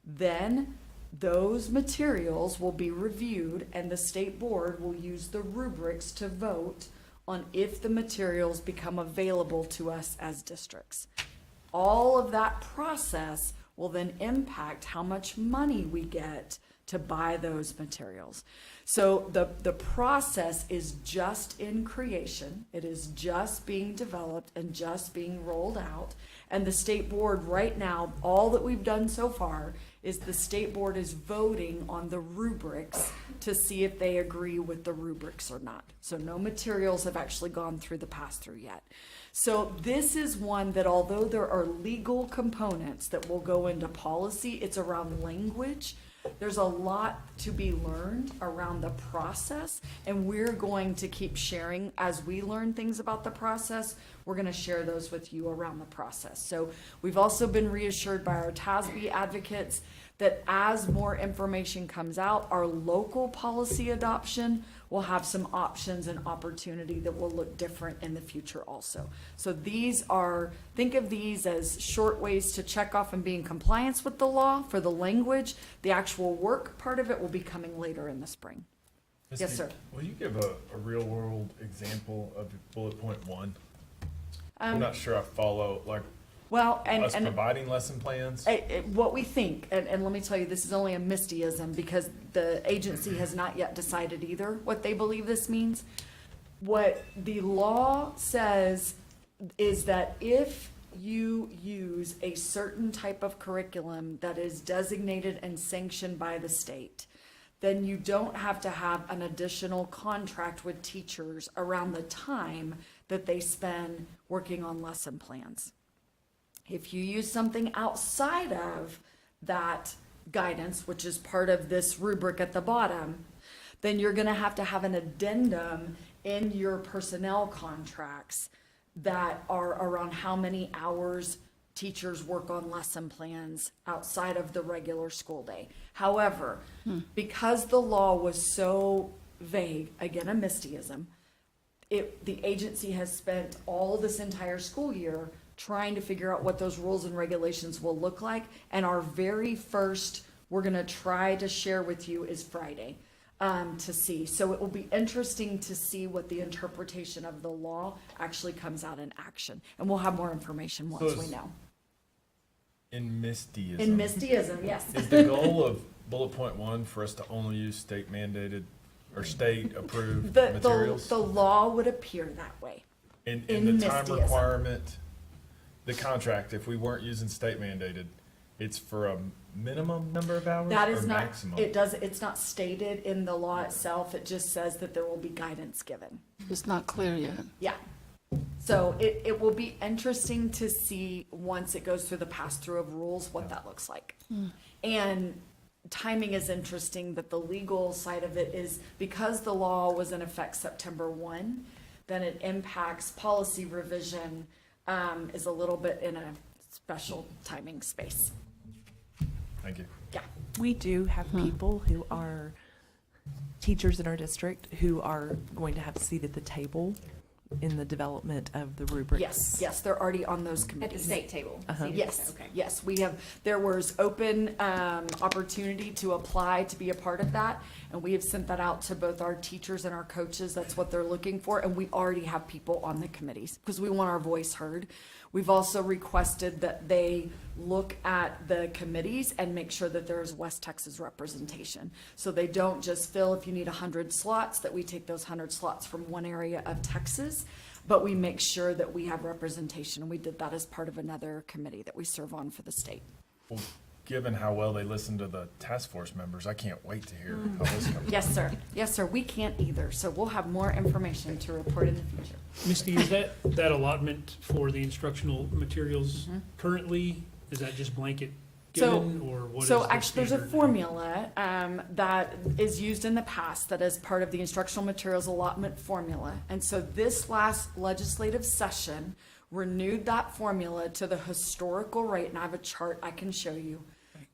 Then those materials will be reviewed and the state board will use the rubrics to vote on if the materials become available to us as districts. All of that process will then impact how much money we get to buy those materials. So the process is just in creation. It is just being developed and just being rolled out. And the state board right now, all that we've done so far is the state board is voting on the rubrics to see if they agree with the rubrics or not. So no materials have actually gone through the pass-through yet. So this is one that, although there are legal components that will go into policy, it's around language. There's a lot to be learned around the process, and we're going to keep sharing as we learn things about the process. We're going to share those with you around the process. So we've also been reassured by our TASB advocates that as more information comes out, our local policy adoption will have some options and opportunity that will look different in the future also. So these are, think of these as short ways to check off and be in compliance with the law for the language. The actual work part of it will be coming later in the spring. Yes, sir. Will you give a real world example of bullet point 1? I'm not sure I follow, like, well, us providing lesson plans? What we think, and let me tell you, this is only a Mistyism because the agency has not yet decided either what they believe this means. What the law says is that if you use a certain type of curriculum that is designated and sanctioned by the state, then you don't have to have an additional contract with teachers around the time that they spend working on lesson plans. If you use something outside of that guidance, which is part of this rubric at the bottom, then you're going to have an addendum in your personnel contracts that are around how many hours teachers work on lesson plans outside of the regular school day. However, because the law was so vague, again, a Mistyism, the agency has spent all this entire school year trying to figure out what those rules and regulations will look like. And our very first, we're going to try to share with you is Friday to see. So it will be interesting to see what the interpretation of the law actually comes out in action. And we'll have more information once we know. In Mistyism. In Mistyism, yes. Is the goal of bullet point 1 for us to only use state mandated or state approved materials? The law would appear that way. In the time Mistyism. requirement, the contract, if we weren't using state mandated, it's for a minimum number of hours That or is not, maximum? it's not stated in the law itself. It just says that there will be guidance given. It's not clear yet. Yeah. So it will be interesting to see once it goes through the pass-through of rules, what that looks like. And timing is interesting, that the legal side of it is because the law was in effect September 1, then it impacts policy revision is a little bit in a special timing space. Thank you. Yeah. We do have people who are teachers in our district who are going to have a seat at the table in the development of the rubrics? Yes, they're already on those At the committees. state table. Yes, Okay. yes, we have, there was open opportunity to apply to be a part of that, and we have sent that out to both our teachers and our coaches. That's what they're looking for, and we already have people on the committees, because we want our voice heard. We've also requested that they look at the committees and make sure that there's West Texas representation. So they don't just fill, if you need 100 slots, that we take those 100 slots from one area of Texas, but we make sure that we have representation. And we did that as part of another committee that we serve on for the state. Well, given how well they listen to the task force members, I can't wait to hear how this comes. Yes, sir. Yes, sir. We can't either. So we'll have more information to report in the future. Misty, is that allotment for the instructional materials currently, is that just blanket given, or what is So the actually, there's a standard? formula that is used in the past that is part of the instructional materials allotment formula. And so this last legislative session renewed that formula to the historical rate, and I have a chart I can show you.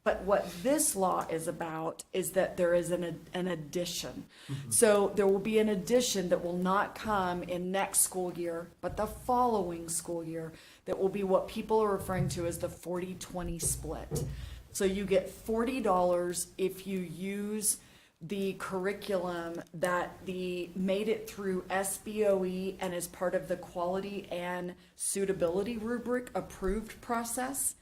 But what this law is about is that there is an addition. So there will be an addition that will not come in next school year, but the following school year, that will be what people are referring to as the 40-20 split. So you get $40 if you use the curriculum that made it through SBOE and is part of the quality and suitability rubric approved process.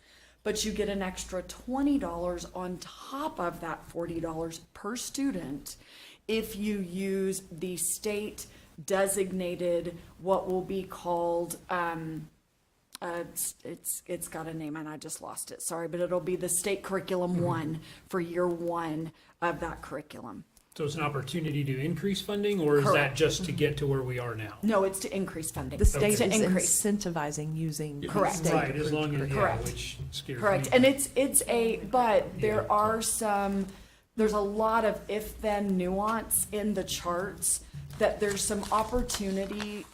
But you get an extra $20 on top of that $40 per student if you use the state designated, what will be called, it's got a name and I just lost it, sorry, but it'll be the state curriculum 1 for year 1 of that curriculum. So it's an opportunity to increase funding, or is that Correct. just to get to where we are now? No, it's to increase funding. The state To is increase. incentivizing using Correct. state Right, as long as, approved yeah, Correct. which scares me. Correct, and but there's a lot of if-then nuance in the charts, that there's some opportunity,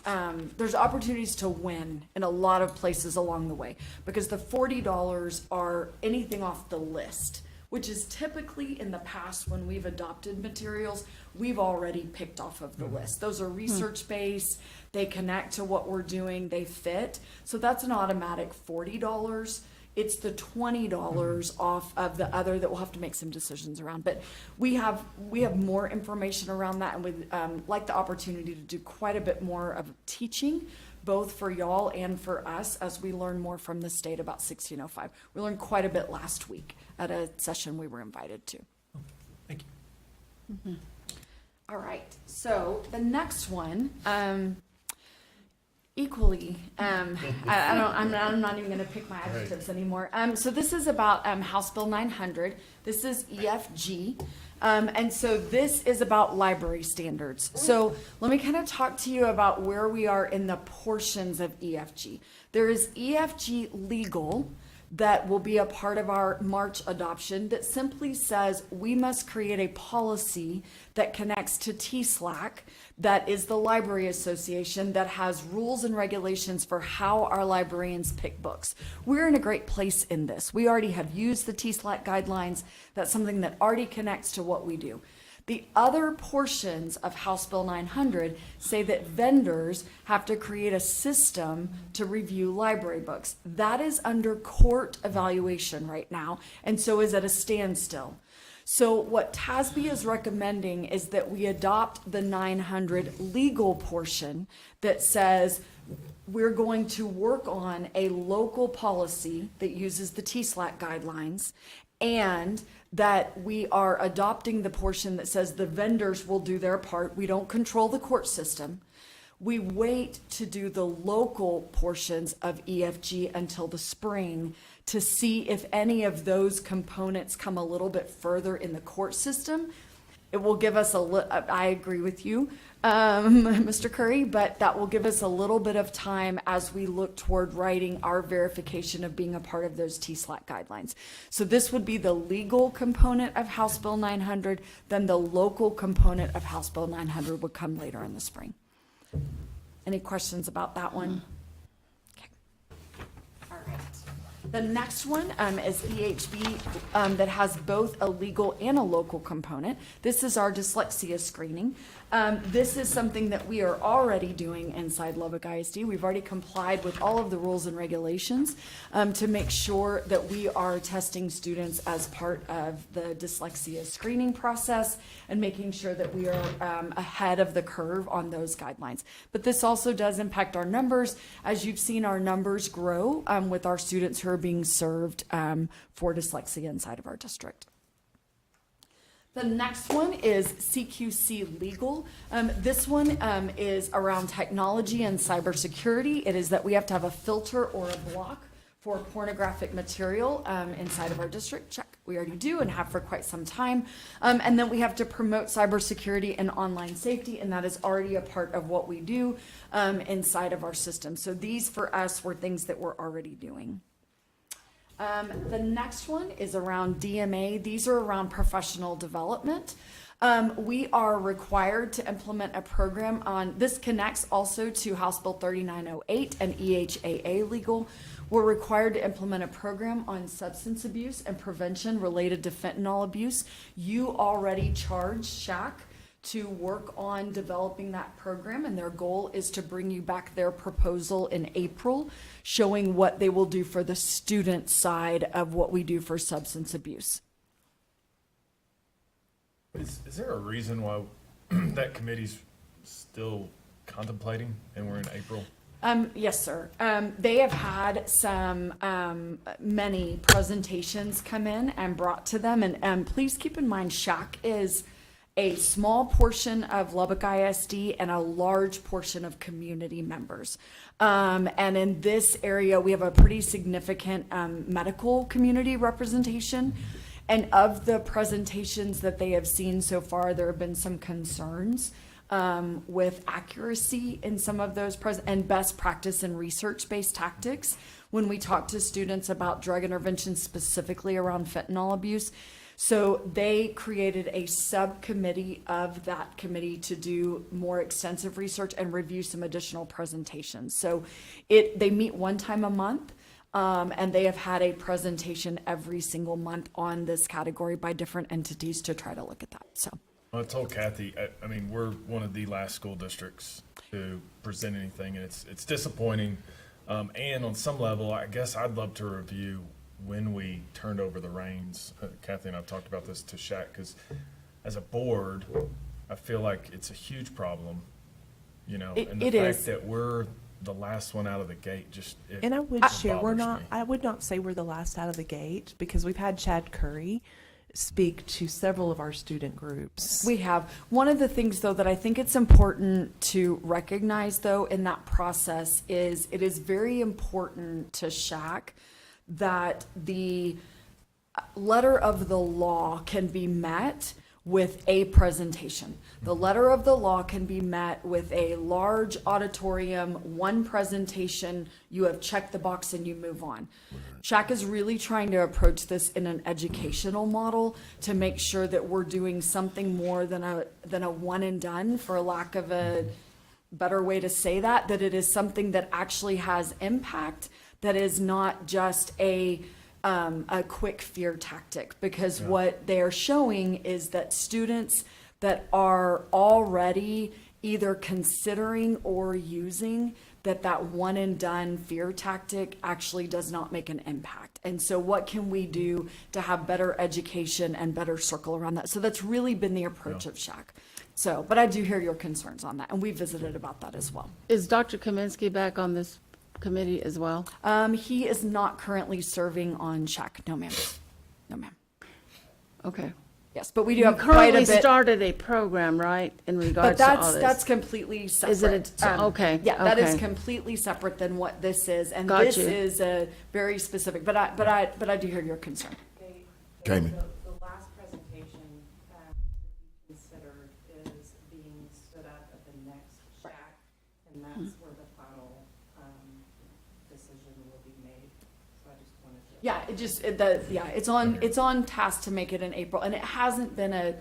there's opportunities to win in a lot of places along the way, because the $40 are anything off the list, which is typically in the past when we've adopted materials, we've already picked off of the list. Those are research-based, they connect to what we're doing, they fit. So that's an automatic $40. It's the $20 off of the other that we'll have to make some decisions around. But we have more information around that, and we'd like the opportunity to do quite a bit more of teaching, both for y'all and for us, as we learn more from the state about 1605. We learned quite a bit last week at a session we were invited to. Thank you. All right, so the next one, equally, I'm not even gonna pick my adjectives anymore. So this is about House Bill 900. This is EFG. And so this is about library standards. So let me kind of talk to you about where we are in the portions of EFG. There is EFG legal that will be a part of our March adoption that simply says we must create a policy that connects to TSLAC, that is the Library Association, that has rules and regulations for how our librarians pick books. We're in a great place in this. We already have used the TSLAC guidelines. That's something that already connects to what we do. The other portions of House Bill 900 say that vendors have to create a system to review library books. That is under court evaluation right now, and so is at a standstill. So what TASB is recommending is that we adopt the 900 legal portion that says we're going to work on a local policy that uses the TSLAC guidelines, and that we are adopting the portion that says the vendors will do their part. We don't control the court system. We wait to do the local portions of EFG until the spring to see if any of those components come a little bit further in the court system. It will give us I agree with you, Mr. Curry, but that will give us a little bit of time as we look toward writing our verification of being a part of those TSLAC guidelines. So this would be the legal component of House Bill 900, then the local component of House Bill 900 would come later in the spring. Any questions about that one? Okay. All right. The next one is EHB that has both a legal and a local component. This is our dyslexia screening. This is something that we are already doing inside Lubbock ISD. We've already complied with all of the rules and regulations to make sure that we are testing students as part of the dyslexia screening process and making sure that we are ahead of the curve on those guidelines. But this also does impact our numbers. As you've seen, our numbers grow with our students who are being served for dyslexia inside of our district. The next one is CQC Legal. This one is around technology and cybersecurity. It is that we have to have a filter or a block for pornographic material inside of our district. Check. We already do and have for quite some time. And then we have to promote cybersecurity and online safety, and that is already a part of what we do inside of our system. So these for us were things that we're already doing. The next one is around DMA. These are around professional development. We are required to implement a program on, this connects also to House Bill 3908 and EHAA legal. We're required to implement a program on substance abuse and prevention related to fentanyl abuse. You already charged SHAC to work on developing that program, and their goal is to bring you back their proposal in April, showing what they will do for the student side of what we do for substance abuse. Is there a reason why that committee's still contemplating and we're in April? Yes, sir. They have had some, many presentations come in and brought to them, and please keep in mind, SHAC is a small portion of Lubbock ISD and a large portion of community members. And in this area, we have a pretty significant medical community representation. And of the presentations that they have seen so far, there have been some concerns with accuracy in some of those and best practice and research-based tactics when we talk to students about drug intervention, specifically around fentanyl abuse. So they created a subcommittee of that committee to do more extensive research and review some additional presentations. So they meet one time a month, and they have had a presentation every single month on this category by different entities to try to look at that. So I told Kathy, I mean, we're one of the last school districts to present anything, and it's disappointing. And on some level, I guess I'd love to review when we turned over the reins. Kathy and I've talked about this to Shaq, because as a board, I feel like it's a huge problem, you know, and the fact that we're the last one out of the gate just and I would share I would not say we're the last out of the gate, because we've had Chad Curry speak to several of our student groups. We have. One of the things, though, that I think it's important to recognize, though, in that process is it is very important to SHAC that the letter of the law can be met with a presentation. The letter of the law can be met with a large auditorium, one presentation, you have checked the box and you move on. SHAC is really trying to approach this in an educational model to make sure that we're doing something more than a one and done, for lack of a better way to say that it is something that actually has impact, that is not just a quick fear tactic, because what they're showing is that students that are already either considering or using that one and done fear tactic actually does not make an impact. And so what can we do to have better education and better circle around that? So that's really been the approach of SHAC. So, but I do hear your concerns on that, and we visited about that as well. Is Dr. Kaminsky back on this committee as well? He is not currently serving on SHAC. No, ma'am. No, ma'am. Okay. Yes, but we do have quite a currently bit. started a program, right, in But regards to all this? that's completely separate. Is it okay? Yeah, that is okay. completely separate than what this is, and Got this you. is a very specific. But I do hear your concern. Jamie. The last presentation that we considered is being stood up at the next shack, and that's where the final decision will be made. So I just wanted to. Yeah, it's on task to make it in April, and it hasn't been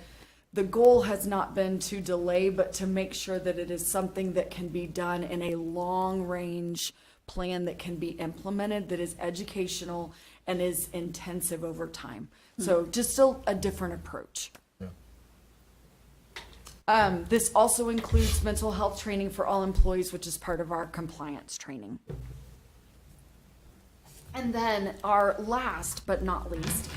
the goal has not been to delay, but to make sure that it is something that can be done in a long range plan that can be implemented that is educational and is intensive over time. So just still a different approach. This also includes mental health training for all employees, which is part of our compliance training. And then our last but not least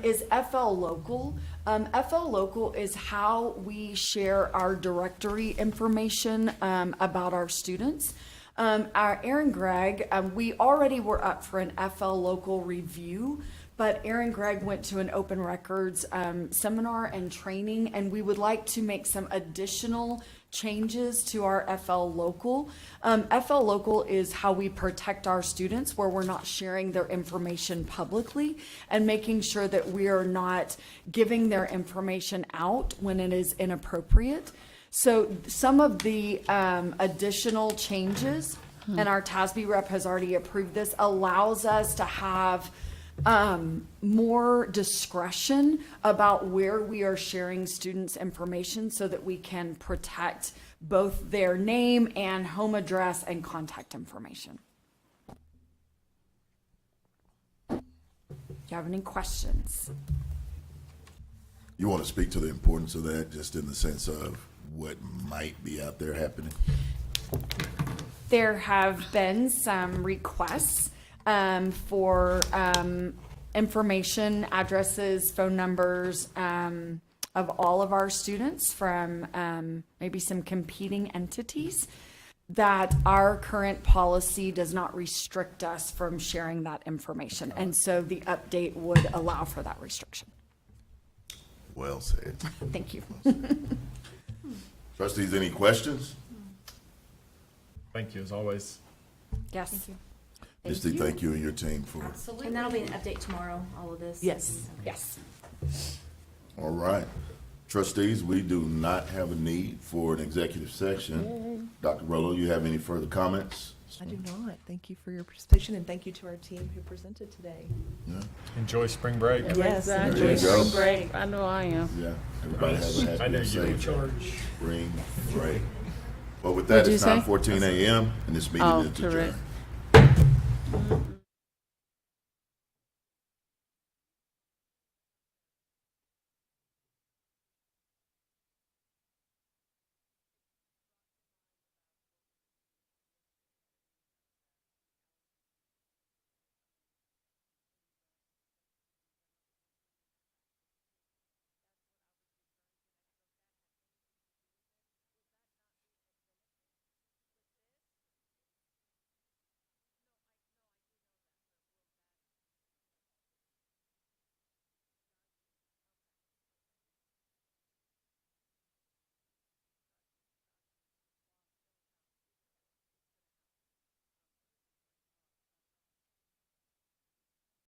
is FL Local. FL Local is how we share our directory information about our students. Our Aaron Gregg, we already were up for an FL Local review, but Aaron Gregg went to an open records seminar and training, and we would like to make some additional changes to our FL Local. FL Local is how we protect our students, where we're not sharing their information publicly and making sure that we are not giving their information out when it is inappropriate. So some of the additional changes, and our TASB rep has already approved this, allows us to have more discretion about where we are sharing students' information so that we can protect both their name and home address and contact information. Do you have any questions? You want to speak to the importance of that, just in the sense of what might be out there happening? There have been some requests for information, addresses, phone numbers of all of our students from maybe some competing entities, that our current policy does not restrict us from sharing that information. And so the update would allow for that restriction. Well said. Thank you. Trustees, any questions? Thank you, as always. Yes. Thank you. Misty, thank you and your team for. And that'll be an update tomorrow, all of this? Yes. Yes. All right. Trustees, we do not have a need for an executive session. Dr. Rollo, you have any further comments? I do not. Thank you for your participation, and thank you to our team who presented today. Yeah. Enjoy spring break. Yes. There Exactly. you go. Spring break. I know I am. Yeah. Everybody have a happy I know and you were in safe Charge. spring break. Well, with that, What'd it's you say? 9:14 a.m. and this meeting Oh, is correct. adjourned.